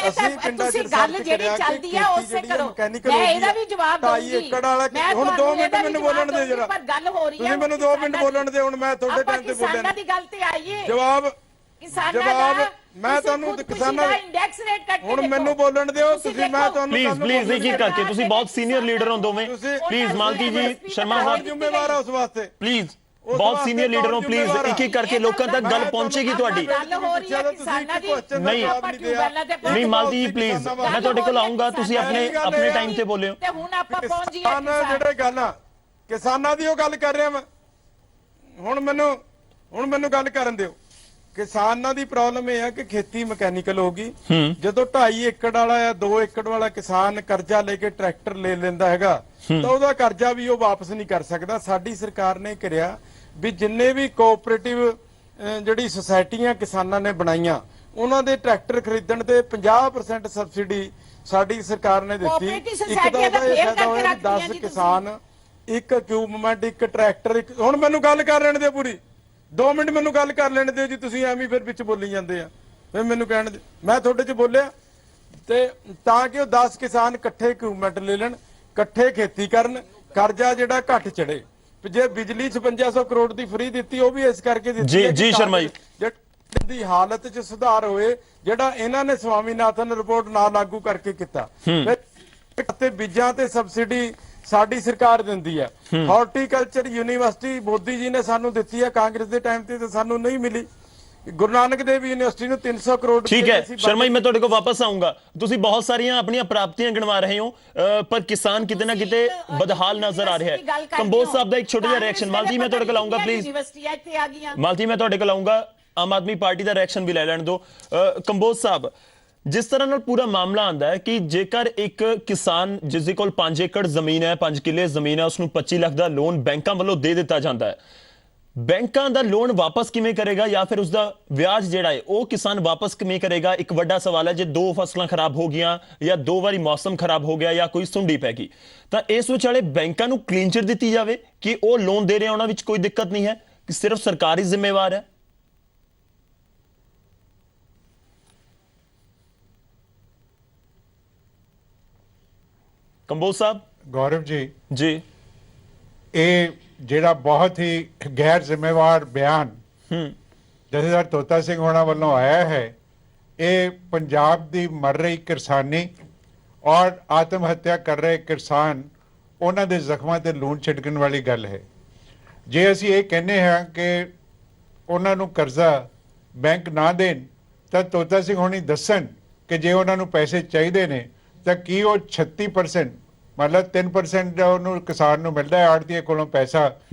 ਅਸੀਂ ਪਿੰਡਾਂ 'ਚ ਗੱਲ ਜਿਹੜੀ ਚੱਲਦੀ ਆ ਉਸੇ ਕਰੋ। ਮੈਂ ਇਹਦਾ ਵੀ ਜਵਾਬ ਦਊਂਗੀ। 2.5 ਏਕੜ ਵਾਲਾ ਹੁਣ 2 ਮਿੰਟ ਮੈਨੂੰ ਬੋਲਣ ਦੇ ਜਰਾ। ਪਰ ਗੱਲ ਹੋ ਰਹੀ ਹੈ, ਤੁਸੀਂ ਮੈਨੂੰ 2 ਮਿੰਟ ਬੋਲਣ ਦੇ। ਹੁਣ ਮੈਂ ਤੁਹਾਡੇ ਟਾਈਮ ਤੇ ਬੋਲਿਆ ਕਿਸਾਨਾਂ ਦੀ ਗੱਲ ਤੇ ਆਈਏ। ਜਵਾਬ ਮੈਂ ਤੁਹਾਨੂੰ ਕਿਸਾਨਾਂ ਦਾ ਇੰਡੈਕਸ ਰੇਟ ਕੱਟ ਹੁਣ ਮੈਨੂੰ ਬੋਲਣ ਦਿਓ ਤੁਸੀਂ। ਮੈਂ ਤੁਹਾਨੂੰ ਪਲੀਜ਼ ਇੱਕ ਕਰਕੇ ਤੁਸੀਂ ਬਹੁਤ ਸੀਨੀਅਰ ਲੀਡਰ ਹੋ ਦੋਵੇਂ। ਪਲੀਜ਼ ਮਾਲਤੀ ਜੀ ਸ਼ਰਮਾ ਸਾਹਿਬ ਜ਼ਿੰਮੇਵਾਰ ਆ ਉਸ ਵਾਸਤੇ। ਪਲੀਜ਼ ਬਹੁਤ ਸੀਨੀਅਰ ਲੀਡਰ ਹੋ, ਪਲੀਜ਼ ਇੱਕ ਕਰਕੇ ਲੋਕਾਂ ਤੱਕ ਗੱਲ ਪਹੁੰਚੇਗੀ ਤੁਹਾਡੀ। ਗੱਲ ਹੋ ਰਹੀ ਹੈ ਕਿਸਾਨਾਂ ਦੀ। ਨਹੀਂ ਮਾਲਤੀ ਜੀ ਪਲੀਜ਼ ਮੈਂ ਤੁਹਾਡੇ ਕੋਲ ਆਉਂਗਾ, ਤੁਸੀਂ ਆਪਣੇ ਟਾਈਮ ਤੇ ਬੋਲਿਓ। ਤੇ ਹੁਣ ਆਪਾਂ ਪਹੁੰਚ ਗਏ ਜਿਹੜੇ ਗੱਲਾਂ ਕਿਸਾਨਾਂ ਦੀ ਉਹ ਗੱਲ ਕਰ ਰਿਹਾ ਮੈਂ। ਹੁਣ ਮੈਨੂੰ ਗੱਲ ਕਰਨ ਦਿਓ। ਕਿਸਾਨਾਂ ਦੀ ਪ੍ਰੋਬਲਮ ਇਹ ਹੈ ਕਿ ਖੇਤੀ ਮਕੈਨੀਕਲ ਹੋ ਗਈ। ਜਦੋਂ 2.5 ਏਕੜ ਵਾਲਾ ਜਾਂ 2 ਏਕੜ ਵਾਲਾ ਕਿਸਾਨ ਕਰਜ਼ਾ ਲੈ ਕੇ ਟਰੈਕਟਰ ਲੈ ਲੈਂਦਾ ਹੈਗਾ ਤਾਂ ਉਹਦਾ ਕਰਜ਼ਾ ਵੀ ਉਹ ਵਾਪਸ ਨਹੀਂ ਕਰ ਸਕਦਾ। ਸਾਡੀ ਸਰਕਾਰ ਨੇ ਕਰਿਆ ਵੀ ਜਿੰਨੇ ਵੀ ਕੋਆਪਰੇਟਿਵ ਜਿਹੜੀ ਸੁਸਾਇਟੀਆਂ ਕਿਸਾਨਾਂ ਨੇ ਬਣਾਈਆਂ ਉਹਨਾਂ ਦੇ ਟਰੈਕਟਰ ਖਰੀਦਣ ਤੇ 50% ਸਬਸਿਡੀ ਸਾਡੀ ਸਰਕਾਰ ਨੇ ਦਿੱਤੀ। ਇੱਕ ਤਾਂ ਉਹਦਾ ਇਹ ਫਾਇਦਾ ਹੋਇਆ 10 ਕਿਸਾਨ ਇੱਕ ਇਕਵਿਪਮੈਂਟ ਇੱਕ ਟਰੈਕਟਰ। ਹੁਣ ਮੈਨੂੰ ਗੱਲ ਕਰ ਲੈਣ ਦਿਓ ਪੂਰੀ, 2 ਮਿੰਟ ਮੈਨੂੰ ਗੱਲ ਕਰ ਲੈਣ ਦਿਓ ਜੀ। ਤੁਸੀਂ ਐਵੇਂ ਫਿਰ ਵਿੱਚ ਬੋਲੀ ਜਾਂਦੇ ਆ, ਫਿਰ ਮੈਨੂੰ ਕਹਿਣ ਦਿਓ ਮੈਂ ਤੁਹਾਡੇ 'ਚ ਬੋਲਿਆ ਤੇ ਤਾਂ ਕਿ ਉਹ 10 ਕਿਸਾਨ ਇਕੱਠੇ ਇਕਵਿਪਮੈਂਟ ਲੈ ਲੈਣ, ਇਕੱਠੇ ਖੇਤੀ ਕਰਨ, ਕਰਜ਼ਾ ਜਿਹੜਾ ਘੱਟ ਚੜੇ। ਜੇ ਬਿਜਲੀ 5600 ਕਰੋੜ ਦੀ ਫ੍ਰੀ ਦਿੱਤੀ ਉਹ ਵੀ ਇਸ ਕਰਕੇ ਦਿੱਤੀ ਜੀ ਸ਼ਰਮਾ ਜੀ ਦੀ ਹਾਲਤ 'ਚ ਸੁਧਾਰ ਹੋਏ, ਜਿਹੜਾ ਇਹਨਾਂ ਨੇ ਸਵਾਮੀਨਾਥਨ ਰਿਪੋਰਟ ਨਾ ਲਾਗੂ ਕਰਕੇ ਕੀਤਾ। ਤੇ ਬੀਜਾਂ ਤੇ ਸਬਸਿਡੀ ਸਾਡੀ ਸਰਕਾਰ ਦਿੰਦੀ ਹੈ। ਹਾਰਟੀਕਲਚਰ ਯੂਨੀਵਰਸਿਟੀ ਮੋਦੀ ਜੀ ਨੇ ਸਾਨੂੰ ਦਿੱਤੀ ਹੈ, ਕਾਂਗਰਸ ਦੇ ਟਾਈਮ ਤੇ ਸਾਨੂੰ ਨਹੀਂ ਮਿਲੀ। ਗੁਰੂ ਨਾਨਕ ਦੇਵ ਯੂਨੀਵਰਸਿਟੀ ਨੂੰ 300 ਕਰੋੜ। ਠੀਕ ਹੈ ਸ਼ਰਮਾ ਜੀ ਮੈਂ ਤੁਹਾਡੇ ਕੋਲ ਵਾਪਸ ਆਉਂਗਾ। ਤੁਸੀਂ ਬਹੁਤ ਸਾਰੀਆਂ ਆਪਣੀਆਂ ਪ੍ਰਾਪਤੀਆਂ ਗਿਣਵਾ ਰਹੇ ਹੋ ਪਰ ਕਿਸਾਨ ਕਿਤੇ ਨਾ ਕਿਤੇ ਬਦਹਾਲ ਨਜ਼ਰ ਆ ਰਿਹਾ ਹੈ। ਕੰਬੋਜ ਸਾਹਿਬ ਦਾ ਇੱਕ ਛੋਟਾ ਜਿਹਾ ਰਿਐਕਸ਼ਨ। ਮਾਲਤੀ ਮੈਂ ਤੁਹਾਡੇ ਕੋਲ ਆਉਂਗਾ ਪਲੀਜ਼। ਮਾਲਤੀ ਮੈਂ ਤੁਹਾਡੇ ਕੋਲ ਆਉਂਗਾ, ਆਮ ਆਦਮੀ ਪਾਰਟੀ ਦਾ ਰਿਐਕਸ਼ਨ ਵੀ ਲੈ ਲੈਣ ਦਿਓ। ਕੰਬੋਜ ਸਾਹਿਬ ਜਿਸ ਤਰ੍ਹਾਂ ਨਾਲ ਪੂਰਾ ਮਾਮਲਾ ਆਂਦਾ ਹੈ ਕਿ ਜੇਕਰ ਇੱਕ ਕਿਸਾਨ ਜਿਸ ਦੇ ਕੋਲ 5 ਏਕੜ ਜ਼ਮੀਨ ਹੈ, 5 ਕਿੱਲੇ ਜ਼ਮੀਨ ਹੈ, ਉਸ ਨੂੰ 25 ਲੱਖ ਦਾ ਲੋਨ ਬੈਂਕਾਂ ਵੱਲੋਂ ਦੇ ਦਿੱਤਾ ਜਾਂਦਾ ਹੈ, ਬੈਂਕਾਂ ਦਾ ਲੋਨ ਵਾਪਸ ਕਿਵੇਂ ਕਰੇਗਾ ਜਾਂ ਫਿਰ ਉਸਦਾ ਵਿਆਜ ਜਿਹੜਾ ਹੈ ਉਹ ਕਿਸਾਨ ਵਾਪਸ ਕਿਵੇਂ ਕਰੇਗਾ? ਇੱਕ ਵੱਡਾ ਸਵਾਲ ਹੈ। ਜੇ 2 ਫਸਲਾਂ ਖਰਾਬ ਹੋ ਗਈਆਂ ਜਾਂ 2 ਵਾਰੀ ਮੌਸਮ ਖਰਾਬ ਹੋ ਗਿਆ ਜਾਂ ਕੋਈ ਸੁੰਡੀ ਪੈ ਗਈ ਤਾਂ ਇਸ ਵਿਚਾਲੇ ਬੈਂਕਾਂ ਨੂੰ ਕਲੀਨ ਚਿਟ ਦਿੱਤੀ ਜਾਵੇ ਕਿ ਉਹ ਲੋਨ ਦੇ ਰਹੇ ਉਹਨਾਂ ਵਿੱਚ ਕੋਈ ਦਿੱਕਤ ਨਹੀਂ ਹੈ, ਕਿ ਸਿਰਫ ਸਰਕਾਰ ਹੀ ਜ਼ਿੰਮੇਵਾਰ ਹੈ। ਕੰਬੋਜ ਸਾਹਿਬ। ਗੌਰਵ ਜੀ ਇਹ ਜਿਹੜਾ ਬਹੁਤ ਹੀ ਗੈਰ ਜ਼ਿੰਮੇਵਾਰ ਬਿਆਨ ਜਥੇਦਾਰ ਤੋਤਾ ਸਿੰਘ ਹੋਣਾ ਵੱਲੋਂ ਆਇਆ ਹੈ, ਇਹ ਪੰਜਾਬ ਦੀ ਮਰ ਰਹੀ ਕਿਸਾਨੀ ਔਰ ਆਤਮ ਹੱਤਿਆ ਕਰ ਰਹੇ ਕਿਸਾਨ ਉਹਨਾਂ ਦੇ ਜ਼ਖਮਾਂ ਤੇ ਲੂਣ ਛਿੜਕਣ ਵਾਲੀ ਗੱਲ ਹੈ। ਜੇ ਅਸੀਂ ਇਹ ਕਹਿੰਦੇ ਹਾਂ ਕਿ ਉਹਨਾਂ ਨੂੰ ਕਰਜ਼ਾ ਬੈਂਕ ਨਾ ਦੇਣ ਤਾਂ ਤੋਤਾ ਸਿੰਘ ਹੋਣੀ ਦੱਸਣ ਕਿ ਜੇ ਉਹਨਾਂ ਨੂੰ ਪੈਸੇ ਚਾਹੀਦੇ ਨੇ ਤਾਂ ਕੀ ਉਹ 36% ਮਤਲਬ 3% ਉਹਨੂੰ ਕਿਸਾਨ ਨੂੰ ਮਿਲਦਾ ਹੈ ਆੜਤੀਏ ਕੋਲੋਂ ਪੈਸਾ,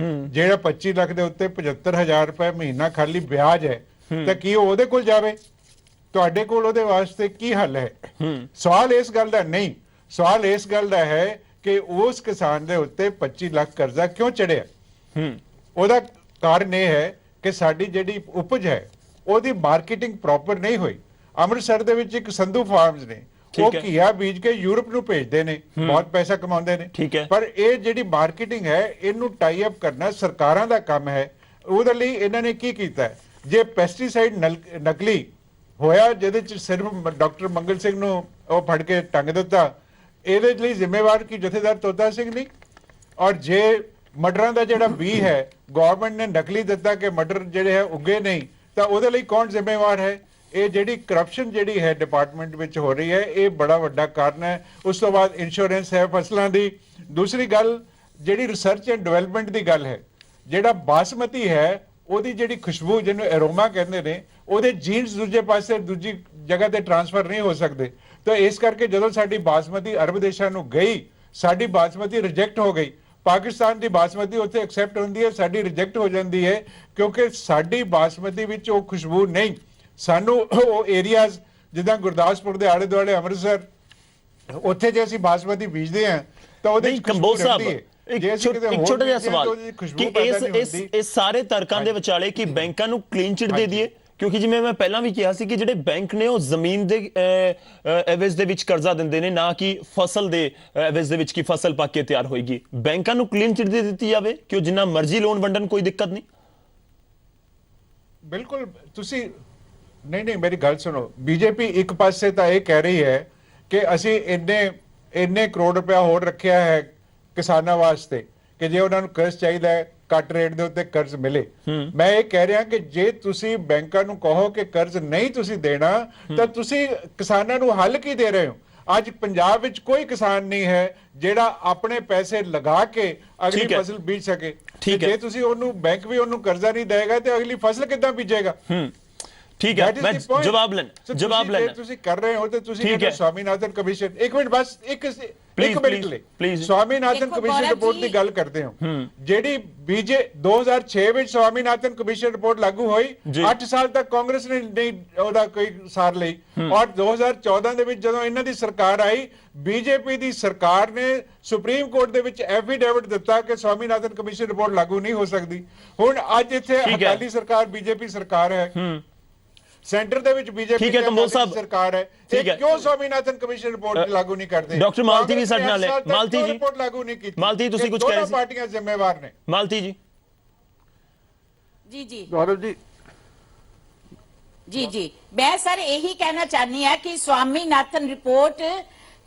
ਜਿਹੜਾ 25 ਲੱਖ ਦੇ ਉੱਤੇ 75,000 ਰੁਪਏ ਮਹੀਨਾ ਖਾਲੀ ਵਿਆਜ ਹੈ, ਤਾਂ ਕੀ ਉਹ ਉਹਦੇ ਕੋਲ ਜਾਵੇ? ਤੁਹਾਡੇ ਕੋਲ ਉਹਦੇ ਵਾਸਤੇ ਕੀ ਹੱਲ ਹੈ? ਸਵਾਲ ਇਸ ਗੱਲ ਦਾ ਨਹੀਂ, ਸਵਾਲ ਇਸ ਗੱਲ ਦਾ ਹੈ ਕਿ ਉਸ ਕਿਸਾਨ ਦੇ ਉੱਤੇ 25 ਲੱਖ ਕਰਜ਼ਾ ਕਿਉਂ ਚੜਿਆ? ਉਹਦਾ ਕਾਰਨ ਇਹ ਹੈ ਕਿ ਸਾਡੀ ਜਿਹੜੀ ਉਪਜ ਹੈ ਉਹਦੀ ਮਾਰਕੀਟਿੰਗ ਪ੍ਰੋਪਰ ਨਹੀਂ ਹੋਈ। ਅੰਮ੍ਰਿਤਸਰ ਦੇ ਵਿੱਚ ਇੱਕ ਸੰਧੂ ਫਾਰਮਸ ਨੇ, ਉਹ ਘੀਆ ਬੀਜ ਕੇ ਯੂਰਪ ਨੂੰ ਭੇਜਦੇ ਨੇ, ਬਹੁਤ ਪੈਸਾ ਕਮਾਉਂਦੇ ਨੇ, ਪਰ ਇਹ ਜਿਹੜੀ ਮਾਰਕੀਟਿੰਗ ਹੈ ਇਹਨੂੰ ਟਾਈ ਅਪ ਕਰਨਾ ਸਰਕਾਰਾਂ ਦਾ ਕੰਮ ਹੈ। ਉਹਦੇ ਲਈ ਇਹਨਾਂ ਨੇ ਕੀ ਕੀਤਾ? ਜੇ ਪੈਸਟੀਸਾਈਡ ਨਕਲੀ ਹੋਇਆ ਜਿਹਦੇ ਚ ਸਿਰਫ ਡਾਕਟਰ ਮੰਗਲ ਸਿੰਘ ਨੂੰ ਉਹ ਫੜ ਕੇ ਟੰਗ ਦਿੱਤਾ, ਇਹਦੇ ਲਈ ਜ਼ਿੰਮੇਵਾਰ ਕੀ ਜਥੇਦਾਰ ਤੋਤਾ ਸਿੰਘ ਨਹੀਂ? ਔਰ ਜੇ ਮਟਰਾਂ ਦਾ ਜਿਹੜਾ ਬੀ ਹੈ ਗਵਰਨਮੈਂਟ ਨੇ ਨਕਲੀ ਦਿੱਤਾ ਕਿ ਮਟਰ ਜਿਹੜੇ ਹੈ ਉੱਗੇ ਨਹੀਂ, ਤਾਂ ਉਹਦੇ ਲਈ ਕੌਣ ਜ਼ਿੰਮੇਵਾਰ ਹੈ? ਇਹ ਜਿਹੜੀ ਕਰਪਸ਼ਨ ਜਿਹੜੀ ਹੈ ਡਿਪਾਰਟਮੈਂਟ ਵਿੱਚ ਹੋ ਰਹੀ ਹੈ, ਇਹ ਬੜਾ ਵੱਡਾ ਕਾਰਨ ਹੈ। ਉਸ ਤੋਂ ਬਾਅਦ ਇੰਸ਼ੋਰੈਂਸ ਹੈ ਫਸਲਾਂ ਦੀ। ਦੂਸਰੀ ਗੱਲ ਜਿਹੜੀ ਰਿਸਰਚ ਐਂਡ ਡਿਵੈਲਪਮੈਂਟ ਦੀ ਗੱਲ ਹੈ, ਜਿਹੜਾ ਬਾਸਮਤੀ ਹੈ ਉਹਦੀ ਜਿਹੜੀ ਖੁਸ਼ਬੂ ਜਿਹਨੂੰ ਐਰੋਮਾ ਕਹਿੰਦੇ ਨੇ, ਉਹਦੇ ਜੀਨਸ ਦੂਜੇ ਪਾਸੇ ਦੂਜੀ ਜਗ੍ਹਾ ਤੇ ਟ੍ਰਾਂਸਫਰ ਨਹੀਂ ਹੋ ਸਕਦੇ। ਤਾਂ ਇਸ ਕਰਕੇ ਜਦੋਂ ਸਾਡੀ ਬਾਸਮਤੀ ਅਰਬ ਦੇਸ਼ਾਂ ਨੂੰ ਗਈ, ਸਾਡੀ ਬਾਸਮਤੀ ਰਿਜੈਕਟ ਹੋ ਗਈ। ਪਾਕਿਸਤਾਨ ਦੀ ਬਾਸਮਤੀ ਉੱਥੇ ਐਕਸੈਪਟ ਹੁੰਦੀ ਹੈ, ਸਾਡੀ ਰਿਜੈਕਟ ਹੋ ਜਾਂਦੀ ਹੈ, ਕਿਉਂਕਿ ਸਾਡੀ ਬਾਸਮਤੀ ਵਿੱਚ ਉਹ ਖੁਸ਼ਬੂ ਨਹੀਂ। ਸਾਨੂੰ ਉਹ ਏਰੀਆਜ਼ ਜਿੱਦਾਂ ਗੁਰਦਾਸਪੁਰ ਦੇ ਆਲੇ ਦੁਆਲੇ ਅੰਮ੍ਰਿਤਸਰ, ਉੱਥੇ ਜੇ ਅਸੀਂ ਬਾਸਮਤੀ ਬੀਜਦੇ ਹਾਂ ਤਾਂ ਉਹਦੇ ਵਿੱਚ ਖੁਸ਼ਬੂ ਰਹਿੰਦੀ ਹੈ। ਇੱਕ ਛੋਟਾ ਜਿਹਾ ਸਵਾਲ ਕਿ ਇਸ ਸਾਰੇ ਤਰਕਾਂ ਦੇ ਵਿਚਾਲੇ ਕਿ ਬੈਂਕਾਂ ਨੂੰ ਕਲੀਨ ਚਿਟ ਦੇ ਦਈਏ, ਕਿਉਂਕਿ ਜਿਵੇਂ ਮੈਂ ਪਹਿਲਾਂ ਵੀ ਕਿਹਾ ਸੀ ਕਿ ਜਿਹੜੇ ਬੈਂਕ ਨੇ ਉਹ ਜ਼ਮੀਨ ਦੇ ਐਵਰੇਜ ਦੇ ਵਿੱਚ ਕਰਜ਼ਾ ਦਿੰਦੇ ਨੇ, ਨਾ ਕਿ ਫਸਲ ਦੇ ਐਵਰੇਜ ਦੇ ਵਿੱਚ ਕਿ ਫਸਲ ਪੱਕ ਕੇ ਤਿਆਰ ਹੋਏਗੀ। ਬੈਂਕਾਂ ਨੂੰ ਕਲੀਨ ਚਿਟ ਦੇ ਦਿੱਤੀ ਜਾਵੇ ਕਿ ਉਹ ਜਿੰਨਾ ਮਰਜ਼ੀ ਲੋਨ ਵੰਡਣ, ਕੋਈ ਦਿੱਕਤ ਨਹੀਂ। ਬਿਲਕੁਲ ਤੁਸੀਂ ਨਹੀਂ ਮੇਰੀ ਗੱਲ ਸੁਣੋ। ਬੀਜੇਪੀ ਇੱਕ ਪਾਸੇ ਤਾਂ ਇਹ ਕਹਿ ਰਹੀ ਹੈ ਕਿ ਅਸੀਂ ਇੰਨੇ ਕਰੋੜ ਰੁਪਇਆ ਹੋਰ ਰੱਖਿਆ ਹੈ ਕਿਸਾਨਾਂ ਵਾਸਤੇ ਕਿ ਜੇ ਉਹਨਾਂ ਨੂੰ ਕਰਜ਼ ਚਾਹੀਦਾ ਹੈ ਘੱਟ ਰੇਟ ਦੇ ਉੱਤੇ ਕਰਜ਼ ਮਿਲੇ। ਮੈਂ ਇਹ ਕਹਿ ਰਿਹਾ ਕਿ ਜੇ ਤੁਸੀਂ ਬੈਂਕਾਂ ਨੂੰ ਕਹੋ ਕਿ ਕਰਜ਼ ਨਹੀਂ ਤੁਸੀਂ ਦੇਣਾ, ਤਾਂ ਤੁਸੀਂ ਕਿਸਾਨਾਂ ਨੂੰ ਹੱਲ ਕੀ ਦੇ ਰਹੇ ਹੋ? ਅੱਜ ਪੰਜਾਬ ਵਿੱਚ ਕੋਈ ਕਿਸਾਨ ਨਹੀਂ ਹੈ ਜਿਹੜਾ ਆਪਣੇ ਪੈਸੇ ਲਗਾ ਕੇ ਅਗਲੀ ਫਸਲ ਬੀਜ ਸਕੇ। ਜੇ ਤੁਸੀਂ ਉਹਨੂੰ ਬੈਂਕ ਵੀ ਉਹਨੂੰ ਕਰਜ਼ਾ ਨਹੀਂ ਦੇਗਾ ਤੇ ਅਗਲੀ ਫਸਲ ਕਿੱਦਾਂ ਬੀਜੇਗਾ? ਠੀਕ ਹੈ, ਮੈਂ ਜਵਾਬ ਲੈਣਾ ਤੁਸੀਂ ਕਰ ਰਹੇ ਹੋ ਤੇ ਤੁਸੀਂ ਕਹਿੰਦੇ ਸਵਾਮੀਨਾਥਨ ਕਮਿਸ਼ਨ। ਇੱਕ ਮਿੰਟ ਬਸ, ਇੱਕ ਮਿੰਟ ਲਈ ਸਵਾਮੀਨਾਥਨ ਕਮਿਸ਼ਨ ਰਿਪੋਰਟ ਦੀ ਗੱਲ ਕਰਦੇ ਹੋ, ਜਿਹੜੀ 2006 ਵਿੱਚ ਸਵਾਮੀਨਾਥਨ ਕਮਿਸ਼ਨ ਰਿਪੋਰਟ ਲਾਗੂ ਹੋਈ, 8 ਸਾਲ ਤੱਕ ਕਾਂਗਰਸ ਨੇ ਨਹੀਂ ਉਹਦਾ ਕੋਈ ਸਾਰ ਲਈ, ਔਰ 2014 ਦੇ ਵਿੱਚ ਜਦੋਂ ਇਹਨਾਂ ਦੀ ਸਰਕਾਰ ਆਈ, ਬੀਜੇਪੀ ਦੀ ਸਰਕਾਰ ਨੇ ਸੁਪਰੀਮ ਕੋਰਟ ਦੇ ਵਿੱਚ ਐਫੀਡੇਵਿਟ ਦਿੱਤਾ ਕਿ ਸਵਾਮੀਨਾਥਨ ਕਮਿਸ਼ਨ ਰਿਪੋਰਟ ਲਾਗੂ ਨਹੀਂ ਹੋ ਸਕਦੀ। ਹੁਣ ਅੱਜ ਇੱਥੇ ਅਕਾਲੀ ਸਰਕਾਰ ਬੀਜੇਪੀ ਸਰਕਾਰ ਹੈ, ਸੈਂਟਰ ਦੇ ਵਿੱਚ ਬੀਜੇਪੀ ਦੀ ਸਰਕਾਰ ਹੈ, ਕਿਉਂ ਸਵਾਮੀਨਾਥਨ ਕਮਿਸ਼ਨ ਰਿਪੋਰਟ ਲਾਗੂ ਨਹੀਂ ਕਰਦੇ? ਡਾਕਟਰ ਮਾਲਤੀ ਵੀ ਸਾਡੇ ਨਾਲ ਹੈ। ਮਾਲਤੀ ਜੀ ਰਿਪੋਰਟ ਲਾਗੂ ਨਹੀਂ ਕੀਤੀ। ਮਾਲਤੀ ਤੁਸੀਂ ਕੁਝ ਕਹਿ ਰਹੇ ਸੀ? ਦੋਨੋਂ ਪਾਰਟੀਆਂ ਜ਼ਿੰਮੇਵਾਰ ਨੇ। ਮਾਲਤੀ ਜੀ। ਜੀ ਗੌਰਵ ਜੀ। ਜੀ ਮੈਂ ਸਰ ਇਹੀ ਕਹਿਣਾ ਚਾਹਨੀ ਹੈ ਕਿ ਸਵਾਮੀਨਾਥਨ ਰਿਪੋਰਟ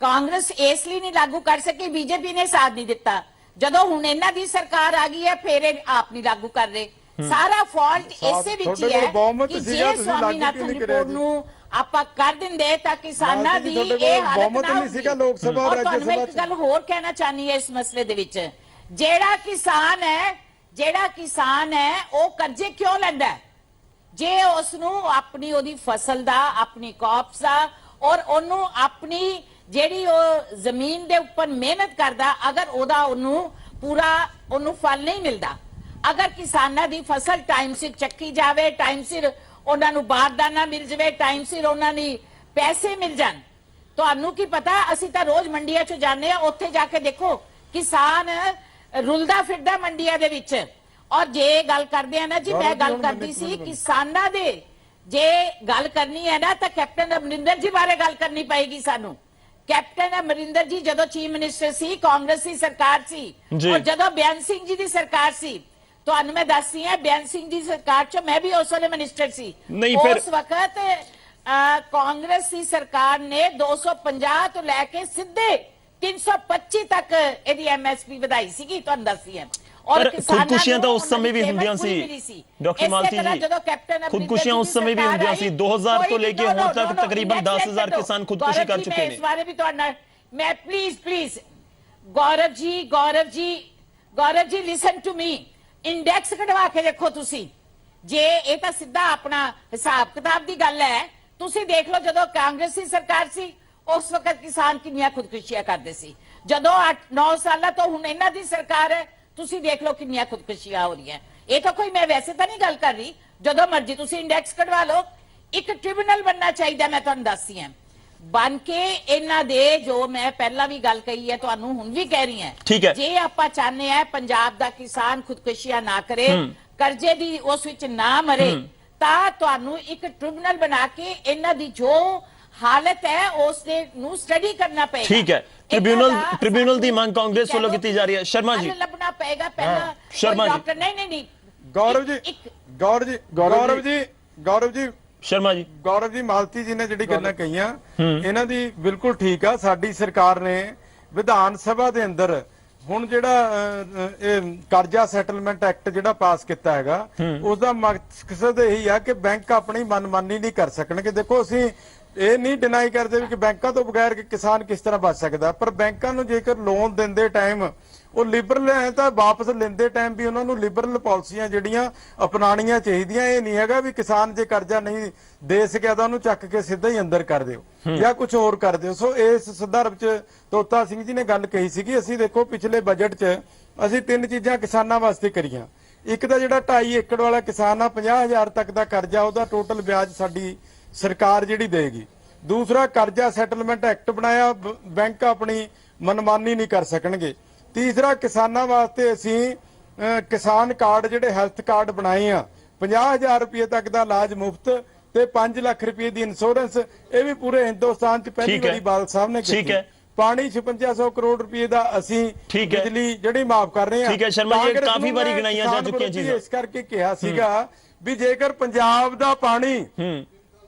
ਕਾਂਗਰਸ ਇਸ ਲਈ ਨਹੀਂ ਲਾਗੂ ਕਰ ਸਕੀ, ਬੀਜੇਪੀ ਨੇ ਸਾਥ ਨਹੀਂ ਦਿੱਤਾ। ਜਦੋਂ ਹੁਣ ਇਹਨਾਂ ਦੀ ਸਰਕਾਰ ਆ ਗਈ ਹੈ ਫਿਰ ਇਹ ਆਪ ਨਹੀਂ ਲਾਗੂ ਕਰ ਰਹੇ। ਸਾਰਾ ਫਾਲਟ ਇਸੇ ਵਿੱਚ ਹੀ ਹੈ ਕਿ ਜੇ ਸਵਾਮੀਨਾਥਨ ਰਿਪੋਰਟ ਨੂੰ ਆਪਾਂ ਕਰ ਦਿੰਦੇ ਤਾਂ ਕਿਸਾਨਾਂ ਦੀ ਇਹ ਹਾਲਤ ਨਾ ਹੁੰਦੀ। ਔਰ ਤੁਹਾਨੂੰ ਮੈਂ ਇੱਕ ਗੱਲ ਹੋਰ ਕਹਿਣਾ ਚਾਹਨੀ ਹੈ ਇਸ ਮਸਲੇ ਦੇ ਵਿੱਚ, ਜਿਹੜਾ ਕਿਸਾਨ ਹੈ ਉਹ ਕਰਜ਼ੇ ਕਿਉਂ ਲੈਂਦਾ? ਜੇ ਉਸ ਨੂੰ ਆਪਣੀ ਉਹਦੀ ਫਸਲ ਦਾ, ਆਪਣੀ ਕ੍ਰੌਪਸ ਦਾ, ਔਰ ਉਹਨੂੰ ਆਪਣੀ ਜਿਹੜੀ ਉਹ ਜ਼ਮੀਨ ਦੇ ਉੱਪਰ ਮਿਹਨਤ ਕਰਦਾ, ਅਗਰ ਉਹਨੂੰ ਪੂਰਾ ਫਲ ਨਹੀਂ ਮਿਲਦਾ, ਅਗਰ ਕਿਸਾਨਾਂ ਦੀ ਫਸਲ ਟਾਈਮ ਸਿਰ ਚੱਕੀ ਜਾਵੇ, ਟਾਈਮ ਸਿਰ ਉਹਨਾਂ ਨੂੰ ਬਾਰਦਾਨਾ ਮਿਲ ਜਾਵੇ, ਟਾਈਮ ਸਿਰ ਉਹਨਾਂ ਨੂੰ ਪੈਸੇ ਮਿਲ ਜਾਣ, ਤੁਹਾਨੂੰ ਕੀ ਪਤਾ? ਅਸੀਂ ਤਾਂ ਰੋਜ਼ ਮੰਡੀਆਂ 'ਚ ਜਾਂਦੇ ਆ, ਉੱਥੇ ਜਾ ਕੇ ਦੇਖੋ ਕਿਸਾਨ ਰੁਲਦਾ ਫਿਰਦਾ ਮੰਡੀਆਂ ਦੇ ਵਿੱਚ। ਔਰ ਜੇ ਗੱਲ ਕਰਦੇ ਆ ਨਾ ਜੀ, ਮੈਂ ਗੱਲ ਕਰਦੀ ਸੀ ਕਿਸਾਨਾਂ ਦੇ, ਜੇ ਗੱਲ ਕਰਨੀ ਹੈ ਨਾ ਤਾਂ ਕੈਪਟਨ ਅਮਰਿੰਦਰ ਜੀ ਬਾਰੇ ਗੱਲ ਕਰਨੀ ਪਏਗੀ ਸਾਨੂੰ। ਕੈਪਟਨ ਅਮਰਿੰਦਰ ਜੀ ਜਦੋਂ ਚੀਫ ਮਿਨਿਸਟਰ ਸੀ, ਕਾਂਗਰਸੀ ਸਰਕਾਰ ਸੀ, ਔਰ ਜਦੋਂ ਬਿਆਨ ਸਿੰਘ ਜੀ ਦੀ ਸਰਕਾਰ ਸੀ, ਤੁਹਾਨੂੰ ਮੈਂ ਦੱਸਦੀ ਹਾਂ ਬਿਆਨ ਸਿੰਘ ਦੀ ਸਰਕਾਰ 'ਚ ਮੈਂ ਵੀ ਉਸ ਵੇਲੇ ਮਿਨਿਸਟਰ ਸੀ, ਉਸ ਵਕਤ ਕਾਂਗਰਸ ਦੀ ਸਰਕਾਰ ਨੇ 250 ਤੋਂ ਲੈ ਕੇ ਸਿੱਧੇ 325 ਤੱਕ ਇਹਦੀ ਐਮਐਸਪੀ ਵਧਾਈ ਸੀਗੀ, ਤੁਹਾਨੂੰ ਦੱਸਦੀ ਹਾਂ। ਔਰ ਖੁਦਕੁਸ਼ੀਆਂ ਤਾਂ ਉਸ ਸਮੇਂ ਵੀ ਹੁੰਦੀਆਂ ਸੀ ਡਾਕਟਰ ਮਾਲਤੀ ਜੀ, ਖੁਦਕੁਸ਼ੀਆਂ ਉਸ ਸਮੇਂ ਵੀ ਹੁੰਦੀਆਂ ਸੀ। 2000 ਤੋਂ ਲੈ ਕੇ ਹੁਣ ਤੱਕ ਤਕਰੀਬਨ 10,000 ਕਿਸਾਨ ਖੁਦਕੁਸ਼ੀ ਕਰ ਚੁੱਕੇ ਨੇ। ਇਸ ਬਾਰੇ ਵੀ ਤੁਹਾਡਾ ਮੈਂ please Gaurav ji listen to me, index ਕਢਵਾ ਕੇ ਦੇਖੋ ਤੁਸੀਂ। ਜੇ ਇਹ ਤਾਂ ਸਿੱਧਾ ਆਪਣਾ ਹਿਸਾਬ ਕਿਤਾਬ ਦੀ ਗੱਲ ਹੈ, ਤੁਸੀਂ ਦੇਖ ਲਓ ਜਦੋਂ ਕਾਂਗਰਸੀ ਸਰਕਾਰ ਸੀ ਉਸ ਵਕਤ ਕਿਸਾਨ ਕਿੰਨੀਆਂ ਖੁਦਕੁਸ਼ੀਆਂ ਕਰਦੇ ਸੀ। ਜਦੋਂ 8-9 ਸਾਲਾਂ ਤੋਂ ਹੁਣ ਇਹਨਾਂ ਦੀ ਸਰਕਾਰ ਹੈ, ਤੁਸੀਂ ਦੇਖ ਲਓ ਕਿੰਨੀਆਂ ਖੁਦਕੁਸ਼ੀਆਂ ਹੋ ਰਹੀਆਂ। ਇਹ ਤਾਂ ਕੋਈ, ਮੈਂ ਵੈਸੇ ਤਾਂ ਨਹੀਂ ਗੱਲ ਕਰ ਰਹੀ, ਜਦੋਂ ਮਰਜ਼ੀ ਤੁਸੀਂ ਇੰਡੈਕਸ ਕਢਵਾ ਲਓ। ਇੱਕ ਟ੍ਰਿਬਿਊਨਲ ਬਣਨਾ ਚਾਹੀਦਾ, ਮੈਂ ਤੁਹਾਨੂੰ ਦੱਸਦੀ ਹਾਂ, ਬਣ ਕੇ ਇਹਨਾਂ ਦੇ, ਜੋ ਮੈਂ ਪਹਿਲਾਂ ਵੀ ਗੱਲ ਕਹੀ ਹੈ ਤੁਹਾਨੂੰ ਹੁਣ ਵੀ ਕਹਿ ਰਹੀ ਹਾਂ, ਠੀਕ ਹੈ। ਜੇ ਆਪਾਂ ਚਾਹੁੰਦੇ ਆ ਪੰਜਾਬ ਦਾ ਕਿਸਾਨ ਖੁਦਕੁਸ਼ੀਆਂ ਨਾ ਕਰੇ, ਕਰਜ਼ੇ ਦੀ ਉਸ ਵਿੱਚ ਨਾ ਮਰੇ, ਤਾਂ ਤੁਹਾਨੂੰ ਇੱਕ ਟ੍ਰਿਬਿਊਨਲ ਬਣਾ ਕੇ ਇਹਨਾਂ ਦੀ ਜੋ ਹਾਲਤ ਹੈ ਉਸ ਦੇ ਨੂੰ ਸਟੱਡੀ ਕਰਨਾ ਪਏਗਾ। ਠੀਕ ਹੈ, ਟ੍ਰਿਬਿਊਨਲ ਦੀ ਮੰਗ ਕਾਂਗਰਸ ਵੱਲੋਂ ਕੀਤੀ ਜਾ ਰਹੀ ਹੈ। ਸ਼ਰਮਾ ਜੀ, ਲੱਭਣਾ ਪਏਗਾ ਪਹਿਲਾਂ। ਸ਼ਰਮਾ ਜੀ। ਡਾਕਟਰ ਨਹੀਂ ਗੌਰਵ ਜੀ ਸ਼ਰਮਾ ਜੀ, ਗੌਰਵ ਜੀ ਮਾਲਤੀ ਜੀ ਨੇ ਜਿਹੜੀ ਗੱਲਾਂ ਕਹੀਆਂ ਇਹਨਾਂ ਦੀ ਬਿਲਕੁਲ ਠੀਕ ਆ। ਸਾਡੀ ਸਰਕਾਰ ਨੇ ਵਿਧਾਨ ਸਭਾ ਦੇ ਅੰਦਰ ਹੁਣ ਜਿਹੜਾ ਇਹ ਕਰਜ਼ਾ ਸੈਟਲਮੈਂਟ ਐਕਟ ਜਿਹੜਾ ਪਾਸ ਕੀਤਾ ਹੈਗਾ, ਉਸ ਦਾ ਮਕਸਦ ਇਹੀ ਆ ਕਿ ਬੈਂਕ ਆਪਣੀ ਮਨਮਾਨੀ ਨਹੀਂ ਕਰ ਸਕਣਗੇ। ਦੇਖੋ, ਅਸੀਂ ਇਹ ਨਹੀਂ ਡਿਨਾਈ ਕਰਦੇ ਕਿ ਬੈਂਕਾਂ ਤੋਂ ਬਗੈਰ ਕਿ ਕਿਸਾਨ ਕਿਸ ਤਰ੍ਹਾਂ ਬਚ ਸਕਦਾ, ਪਰ ਬੈਂਕਾਂ ਨੂੰ ਜੇਕਰ ਲੋਨ ਦਿੰਦੇ ਟਾਈਮ ਉਹ ਲਿਬਰਲ ਹੈ ਤਾਂ ਵਾਪਸ ਲੈਂਦੇ ਟਾਈਮ ਵੀ ਉਹਨਾਂ ਨੂੰ ਲਿਬਰਲ ਪਾਲਿਸੀਆਂ ਜਿਹੜੀਆਂ ਅਪਣਾਉਣੀਆਂ ਚਾਹੀਦੀਆਂ। ਇਹ ਨਹੀਂ ਹੈਗਾ ਵੀ ਕਿਸਾਨ ਜੇ ਕਰਜ਼ਾ ਨਹੀਂ ਦੇ ਸਕਿਆ ਤਾਂ ਉਹਨੂੰ ਚੱਕ ਕੇ ਸਿੱਧਾ ਹੀ ਅੰਦਰ ਕਰ ਦਿਓ ਜਾਂ ਕੁਝ ਹੋਰ ਕਰ ਦਿਓ। ਸੋ ਇਸ ਸੰਦਰਭ 'ਚ ਤੋਤਾ ਸਿੰਘ ਜੀ ਨੇ ਗੱਲ ਕਹੀ ਸੀਗੀ। ਅਸੀਂ ਦੇਖੋ ਪਿਛਲੇ ਬਜਟ 'ਚ ਅਸੀਂ 3 ਚੀਜ਼ਾਂ ਕਿਸਾਨਾਂ ਵਾਸਤੇ ਕਰੀਆਂ। ਇੱਕ ਤਾਂ ਜਿਹੜਾ 2.5 ਏਕੜ ਵਾਲਾ ਕਿਸਾਨ ਆ 50,000 ਤੱਕ ਦਾ ਕਰਜ਼ਾ, ਉਹਦਾ ਟੋਟਲ ਵਿਆਜ ਸਾਡੀ ਸਰਕਾਰ ਜਿਹੜੀ ਦੇਗੀ। ਦੂਸਰਾ, ਕਰਜ਼ਾ ਸੈਟਲਮੈਂਟ ਐਕਟ ਬਣਾਇਆ, ਬੈਂਕ ਆਪਣੀ ਮਨਮਾਨੀ ਨਹੀਂ ਕਰ ਸਕਣਗੇ। ਤੀਸਰਾ, ਕਿਸਾਨਾਂ ਵਾਸਤੇ ਅਸੀਂ ਕਿਸਾਨ ਕਾਰਡ ਜਿਹੜੇ ਹੈਲਥ ਕਾਰਡ ਬਣਾਏ ਆ, 50,000 ਰੁਪਏ ਤੱਕ ਦਾ ਇਲਾਜ ਮੁਫਤ ਤੇ 5 ਲੱਖ ਰੁਪਏ ਦੀ ਇੰਸ਼ੋਰੈਂਸ। ਇਹ ਵੀ ਪੂਰੇ ਹਿੰਦੁਸਤਾਨ 'ਚ ਪਹਿਲੀ ਵਾਰੀ ਬਾਦਲ ਸਾਹਿਬ ਨੇ ਕੀਤੀ। ਪਾਣੀ 5600 ਕਰੋੜ ਰੁਪਏ ਦਾ ਅਸੀਂ ਬਿਜਲੀ ਜਿਹੜੀ ਮਾਫ ਕਰ ਰਹੇ ਹਾਂ। ਠੀਕ ਹੈ ਸ਼ਰਮਾ ਜੀ, ਕਾਫੀ ਵਾਰੀ ਗਿਣਾਈਆਂ ਜਾ ਚੁੱਕੀਆਂ ਚੀਜ਼ਾਂ। ਇਸ ਕਰਕੇ ਕਿਹਾ ਸੀਗਾ ਵੀ ਜੇਕਰ ਪੰਜਾਬ ਦਾ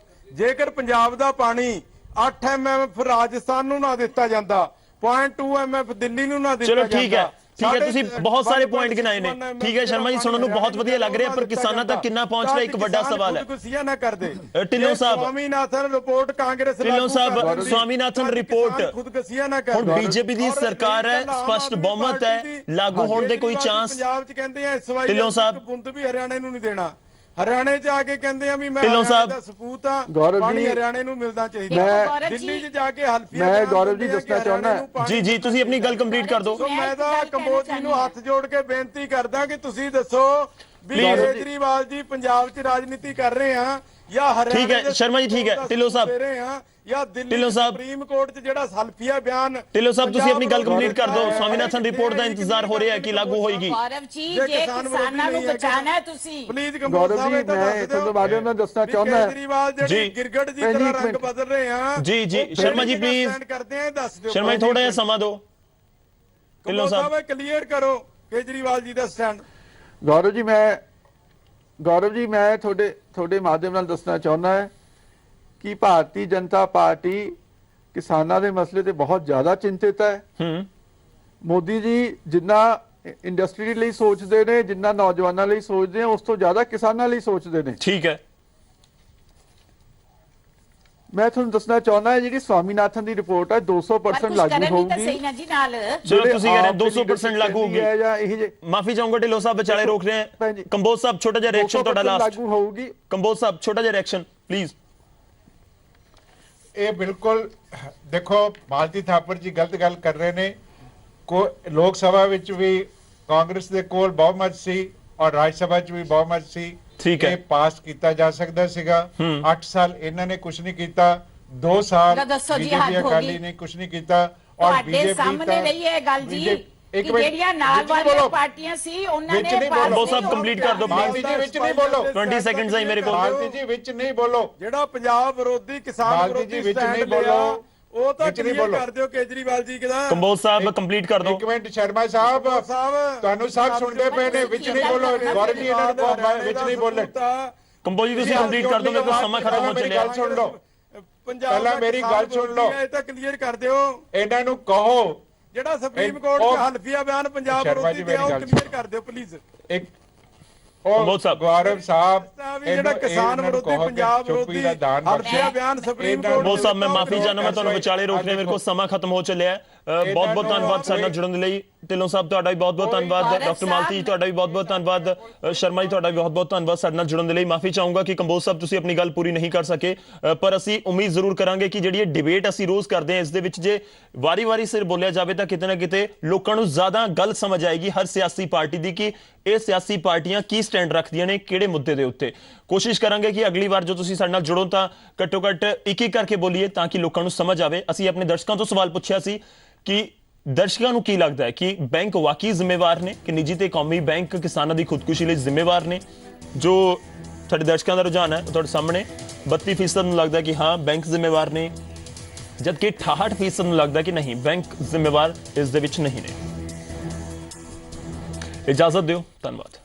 ਪਾਣੀ 8 MMF ਰਾਜਸਥਾਨ ਨੂੰ ਨਾ ਦਿੱਤਾ ਜਾਂਦਾ, 0.2 MMF ਦਿੱਲੀ ਨੂੰ ਨਾ ਦਿੱਤਾ ਜਾਂਦਾ। ਚਲੋ ਠੀਕ ਹੈ, ਤੁਸੀਂ ਬਹੁਤ ਸਾਰੇ ਪੁਆਇੰਟ ਗਿਣਾਏ ਨੇ। ਠੀਕ ਹੈ ਸ਼ਰਮਾ ਜੀ, ਸੁਣਨ ਨੂੰ ਬਹੁਤ ਵਧੀਆ ਲੱਗ ਰਿਹਾ, ਪਰ ਕਿਸਾਨਾਂ ਤੱਕ ਕਿੰਨਾ ਪਹੁੰਚ ਰਿਹਾ ਇੱਕ ਵੱਡਾ ਸਵਾਲ ਹੈ। ਖੁਦਕੁਸ਼ੀਆਂ ਨਾ ਕਰਦੇ। ਢਿੱਲੋਂ ਸਾਹਿਬ, ਸਵਾਮੀਨਾਥਨ ਰਿਪੋਰਟ ਕਾਂਗਰਸ ਢਿੱਲੋਂ ਸਾਹਿਬ, ਸਵਾਮੀਨਾਥਨ ਰਿਪੋਰਟ ਖੁਦਕੁਸ਼ੀਆਂ ਨਾ ਕਰਦੇ। ਹੁਣ ਬੀਜੇਪੀ ਦੀ ਸਰਕਾਰ ਹੈ, ਸਪਸ਼ਟ ਬਹੁਮਤ ਹੈ, ਲਾਗੂ ਹੋਣ ਦੇ ਕੋਈ ਚਾਂਸ? ਪੰਜਾਬ 'ਚ ਕਹਿੰਦੇ ਆ ਇਸ ਵਾਰ ਢਿੱਲੋਂ ਸਾਹਿਬ ਬੁੰਦ ਵੀ ਹਰਿਆਣੇ ਨੂੰ ਨਹੀਂ ਦੇਣਾ। ਹਰਿਆਣੇ 'ਚ ਆ ਕੇ ਕਹਿੰਦੇ ਆ ਵੀ ਮੈਂ ਢਿੱਲੋਂ ਸਾਹਿਬ ਦਾ ਸਪੂਤ ਆ, ਗੌਰਵ ਪਾਣੀ ਜੀ, ਹਰਿਆਣੇ ਨੂੰ ਮਿਲਣਾ ਚਾਹੀਦਾ। ਦਿੱਲੀ 'ਚ ਜਾ ਕੇ ਹਲਫੀਆ ਮੈਂ ਗੌਰਵ ਜੀ ਦੱਸਣਾ ਚਾਹੁੰਦਾ। ਜੀ ਤੁਸੀਂ ਆਪਣੀ ਗੱਲ ਕੰਪਲੀਟ ਕਰ ਦਿਓ। ਸੋ ਮੈਂ ਤਾਂ ਕੰਬੋਜ ਜੀ ਨੂੰ ਹੱਥ ਜੋੜ ਕੇ ਬੇਨਤੀ ਕਰਦਾ ਕਿ ਤੁਸੀਂ ਦੱਸੋ ਵੀ ਕੇਜਰੀਵਾਲ ਜੀ ਪੰਜਾਬ 'ਚ ਰਾਜਨੀਤੀ ਕਰ ਰਹੇ ਆ ਜਾਂ ਹਰਿਆਣਾ? ਠੀਕ ਹੈ ਸ਼ਰਮਾ ਜੀ, ਠੀਕ ਹੈ। ਢਿੱਲੋਂ ਸਾਹਿਬ, ਜਾਂ ਦਿੱਲੀ ਸੁਪਰੀਮ ਕੋਰਟ 'ਚ ਜਿਹੜਾ ਹਲਫੀਆ ਬਿਆਨ। ਢਿੱਲੋਂ ਸਾਹਿਬ, ਤੁਸੀਂ ਆਪਣੀ ਗੱਲ ਕੰਪਲੀਟ ਕਰ ਦਿਓ। ਸਵਾਮੀਨਾਥਨ ਰਿਪੋਰਟ ਦਾ ਇੰਤਜ਼ਾਰ ਹੋ ਰਿਹਾ ਹੈ ਕਿ ਲਾਗੂ ਹੋਏਗੀ। ਗੌਰਵ ਜੀ, ਜੇ ਕਿਸਾਨਾਂ ਨੂੰ ਬਚਾਣਾ ਹੈ ਤੁਸੀਂ ਪਲੀਜ਼ ਗੌਰਵ ਜੀ, ਮੈਂ ਤੁਹਾਨੂੰ ਬਾਰੇ ਮੈਂ ਦੱਸਣਾ ਚਾਹੁੰਦਾ। ਕੇਜਰੀਵਾਲ ਜਿਹੜੀ ਗਿਰਗੜ ਜੀ ਤਰ੍ਹਾਂ ਰੰਗ ਬਦਲ ਰਹੇ ਆ। ਜੀ ਸ਼ਰਮਾ ਜੀ ਪਲੀਜ਼, ਕਰਦੇ ਆ, ਦੱਸ ਦਿਓ ਸ਼ਰਮਾ ਜੀ ਥੋੜਾ ਜਿਹਾ ਸਮਾਂ ਦਿਓ। ਢਿੱਲੋਂ ਸਾਹਿਬ ਕਲੀਅਰ ਕਰੋ ਕੇਜਰੀਵਾਲ ਜੀ ਦਾ ਸਟੈਂਡ। ਗੌਰਵ ਜੀ, ਮੈਂ ਤੁਹਾਡੇ ਮਾਧਿਅਮ ਨਾਲ ਦੱਸਣਾ ਚਾਹੁੰਦਾ ਹੈ ਕਿ ਭਾਰਤੀ ਜਨਤਾ ਪਾਰਟੀ ਕਿਸਾਨਾਂ ਦੇ ਮਸਲੇ ਤੇ ਬਹੁਤ ਜ਼ਿਆਦਾ ਚਿੰਤਿਤ ਹੈ। ਮੋਦੀ ਜੀ ਜਿੰਨਾ ਇੰਡਸਟਰੀ ਲਈ ਸੋਚਦੇ ਨੇ, ਜਿੰਨਾ ਨੌਜਵਾਨਾਂ ਲਈ ਸੋਚਦੇ ਨੇ, ਉਸ ਤੋਂ ਜ਼ਿਆਦਾ ਕਿਸਾਨਾਂ ਲਈ ਸੋਚਦੇ ਨੇ। ਠੀਕ ਹੈ, ਮੈਂ ਤੁਹਾਨੂੰ ਦੱਸਣਾ ਚਾਹੁੰਦਾ ਜਿਹੜੀ ਸਵਾਮੀਨਾਥਨ ਦੀ ਰਿਪੋਰਟ ਹੈ 200% ਲਾਗੂ ਹੋਊਗੀ। ਚਲੋ ਤੁਸੀਂ ਕਹਿ ਰਹੇ 200% ਲਾਗੂ ਹੋਊਗੀ ਜਾਂ ਇਹ ਜੇ ਮਾਫੀ ਚਾਹੂੰਗਾ। ਢਿੱਲੋਂ ਸਾਹਿਬ ਵਿਚਾਲੇ ਰੋਕ ਰਹੇ ਹੈ। ਕੰਬੋਜ ਸਾਹਿਬ, ਛੋਟਾ ਜਿਹਾ ਰਿਐਕਸ਼ਨ ਤੁਹਾਡਾ ਲਾਸਟ। ਲਾਗੂ ਹੋਊਗੀ। ਕੰਬੋਜ ਸਾਹਿਬ, ਛੋਟਾ ਜਿਹਾ ਰਿਐਕਸ਼ਨ ਪਲੀਜ਼। ਇਹ ਬਿਲਕੁਲ ਦੇਖੋ, ਮਾਲਤੀ ਥਾਪਰ ਜੀ ਗਲਤ ਗੱਲ ਕਰ ਰਹੇ ਨੇ। ਲੋਕ ਸਭਾ ਵਿੱਚ ਵੀ ਕਾਂਗਰਸ ਦੇ ਕੋਲ ਬਹੁਮਤ ਸੀ ਔਰ ਰਾਜ ਸਭਾ 'ਚ ਵੀ ਬਹੁਮਤ ਸੀ। ਠੀਕ ਹੈ, ਇਹ ਪਾਸ ਕੀਤਾ ਜਾ ਸਕਦਾ ਸੀਗਾ। 8 ਸਾਲ ਇਹਨਾਂ ਨੇ ਕੁਝ ਨਹੀਂ ਕੀਤਾ, 2 ਸਾਲ ਬੀਜੇਪੀ ਅਕਾਲੀ ਨੇ ਕੁਝ ਨਹੀਂ ਕੀਤਾ ਔਰ ਬੀਜੇਪੀ ਸਾਹਮਣੇ ਰਹੀ ਹੈ ਗੱਲ ਜੀ ਕਿ ਜਿਹੜੀਆਂ ਨਾਲ ਵਾਲੀਆਂ ਪਾਰਟੀਆਂ ਸੀ ਉਹਨਾਂ ਨੇ ਕੰਬੋਜ ਸਾਹਿਬ ਕੰਪਲੀਟ ਕਰ ਦਿਓ ਮਾਲਤੀ ਜੀ, ਵਿੱਚ ਨਹੀਂ ਬੋਲੋ। 20 ਸੈਕਿੰਡਸ ਆਈ ਮੇਰੇ ਕੋਲ। ਮਾਲਤੀ ਜੀ ਵਿੱਚ ਨਹੀਂ ਬੋਲੋ। ਜਿਹੜਾ ਪੰਜਾਬ ਵਿਰੋਧੀ ਕਿਸਾਨ ਵਿਰੋਧੀ ਵਿੱਚ ਨਹੀਂ ਬੋਲੋ, ਉਹ ਤਾਂ ਕਲੀਅਰ ਕਰ ਦਿਓ ਕੇਜਰੀਵਾਲ ਜੀ ਕਿਦਾਂ। ਕੰਬੋਜ ਸਾਹਿਬ ਕੰਪਲੀਟ ਕਰ ਦਿਓ। ਇੱਕ ਮਿੰਟ ਸ਼ਰਮਾ ਸਾਹਿਬ, ਤੁਹਾਨੂੰ ਸਭ ਸੁਣਦੇ ਪਏ ਨੇ, ਵਿੱਚ ਨਹੀਂ ਬੋਲੋ। ਗੌਰਵ ਜੀ ਇਹਨਾਂ ਨੂੰ ਵਿੱਚ ਨਹੀਂ ਬੋਲਣ। ਕੰਬੋਜ ਜੀ ਤੁਸੀਂ ਕੰਪਲੀਟ ਕਰ ਦਿਓ, ਮੇਰੇ ਕੋਲ ਸਮਾਂ ਖਤਮ ਹੋ ਚੱਲਿਆ। ਗੱਲ ਸੁਣ ਲਓ, ਪਹਿਲਾਂ ਮੇਰੀ ਗੱਲ ਸੁਣ ਲਓ। ਇਹ ਤਾਂ ਕਲੀਅਰ ਕਰ ਦਿਓ। ਇਹਨਾਂ ਨੂੰ ਕਹੋ ਜਿਹੜਾ ਸੁਪਰੀਮ ਕੋਰਟ 'ਚ ਹਲਫੀਆ ਬਿਆਨ ਪੰਜਾਬ ਵਿਰੋਧੀ ਤੇ ਉਹ ਕਲੀਅਰ ਕਰ ਦਿਓ ਪਲੀਜ਼। ਇੱਕ ਗੌਰਵ ਸਾਹਿਬ, ਜਿਹੜਾ ਕਿਸਾਨ ਵਿਰੋਧੀ ਪੰਜਾਬ ਵਿਰੋਧੀ ਹਲਫੀਆ ਬਿਆਨ ਸੁਪਰੀਮ ਕੋਰਟ। ਕੰਬੋਜ ਸਾਹਿਬ, ਮੈਂ ਮਾਫੀ ਚਾਹੁੰਦਾ, ਮੈਂ ਤੁਹਾਨੂੰ ਵਿਚਾਲੇ ਰੋਕ ਰਿਹਾ, ਮੇਰੇ ਕੋਲ ਸਮਾਂ ਖਤਮ ਹੋ ਚੱਲਿਆ। ਬਹੁਤ ਬਹੁਤ ਧੰਨਵਾਦ ਸਾਡੇ ਨਾਲ ਜੁੜਨ ਦੇ ਲਈ। ਢਿੱਲੋਂ ਸਾਹਿਬ ਤੁਹਾਡਾ ਵੀ ਬਹੁਤ ਬਹੁਤ ਧੰਨਵਾਦ। ਡਾਕਟਰ ਮਾਲਤੀ ਤੁਹਾਡਾ ਵੀ ਬਹੁਤ ਬਹੁਤ ਧੰਨਵਾਦ। ਸ਼ਰਮਾ ਜੀ ਤੁਹਾਡਾ ਵੀ ਬਹੁਤ ਬਹੁਤ ਧੰਨਵਾਦ ਸਾਡੇ ਨਾਲ ਜੁੜਨ ਦੇ ਲਈ। ਮਾਫੀ ਚਾਹੂੰਗਾ ਕਿ ਕੰਬੋਜ ਸਾਹਿਬ ਤੁਸੀਂ ਆਪਣੀ ਗੱਲ ਪੂਰੀ ਨਹੀਂ ਕਰ ਸਕੇ, ਪਰ ਅਸੀਂ ਉਮੀਦ ਜ਼ਰੂਰ ਕਰਾਂਗੇ ਕਿ ਜਿਹੜੀ ਇਹ ਡਿਬੇਟ ਅਸੀਂ ਰੋਜ਼ ਕਰਦੇ ਹਾਂ ਇਸ ਦੇ ਵਿੱਚ ਜੇ ਵਾਰੀ-ਵਾਰੀ ਸਿਰ ਬੋਲਿਆ ਜਾਵੇ ਤਾਂ ਕਿਤੇ ਨਾ ਕਿਤੇ ਲੋਕਾਂ ਨੂੰ ਜ਼ਿਆਦਾ ਗੱਲ ਸਮਝ ਆਏਗੀ ਹਰ ਸਿਆਸੀ ਪਾਰਟੀ ਦੀ ਕਿ ਇਹ ਸਿਆਸੀ ਪਾਰਟੀਆਂ ਕੀ ਸਟੈਂਡ ਰੱਖਦੀਆਂ ਨੇ ਕਿਹੜੇ ਮੁੱਦੇ ਦੇ ਉੱਤੇ। ਕੋਸ਼ਿਸ਼ ਕਰਾਂਗੇ ਕਿ ਅਗਲੀ ਵਾਰ ਜੋ ਤੁਸੀਂ ਸਾਡੇ ਨਾਲ ਜੁੜੋ ਤਾਂ ਘੱਟੋ ਘੱਟ ਇੱਕ ਕਰਕੇ ਬੋਲੀਏ ਤਾਂ ਕਿ ਲੋਕਾਂ ਨੂੰ ਸਮਝ ਆਵੇ। ਅਸੀਂ ਆਪਣੇ ਦਰਸ਼ਕਾਂ ਤੋਂ ਸਵਾਲ ਪੁੱਛਿਆ ਸੀ ਕਿ ਦਰਸ਼ਕਾਂ ਨੂੰ ਕੀ ਲੱਗਦਾ ਹੈ ਕਿ ਬੈਂਕ ਵਾਕਈ ਜ਼ਿੰਮੇਵਾਰ ਨੇ ਕਿ ਨਿੱਜੀ ਤੇ ਕੌਮੀ ਬੈਂਕ ਕਿਸਾਨਾਂ ਦੀ ਖੁਦਕੁਸ਼ੀ ਲਈ ਜ਼ਿੰਮੇਵਾਰ ਨੇ। ਜੋ ਸਾਡੇ ਦਰਸ਼ਕਾਂ ਦਾ ਰੁਝਾਨ ਹੈ ਤੁਹਾਡੇ ਸਾਹਮਣੇ 32% ਨੂੰ ਲੱਗਦਾ ਕਿ ਹਾਂ ਬੈਂਕ ਜ਼ਿੰਮੇਵਾਰ ਨੇ, ਜਦਕਿ 68% ਨੂੰ ਲੱਗਦਾ ਕਿ ਨਹੀਂ ਬੈਂਕ ਜ਼ਿੰਮੇਵਾਰ ਇਸ ਦੇ ਵਿੱਚ ਨਹੀਂ ਨੇ। ਇਜਾਜ਼ਤ ਦਿਓ, ਧੰਨਵਾਦ।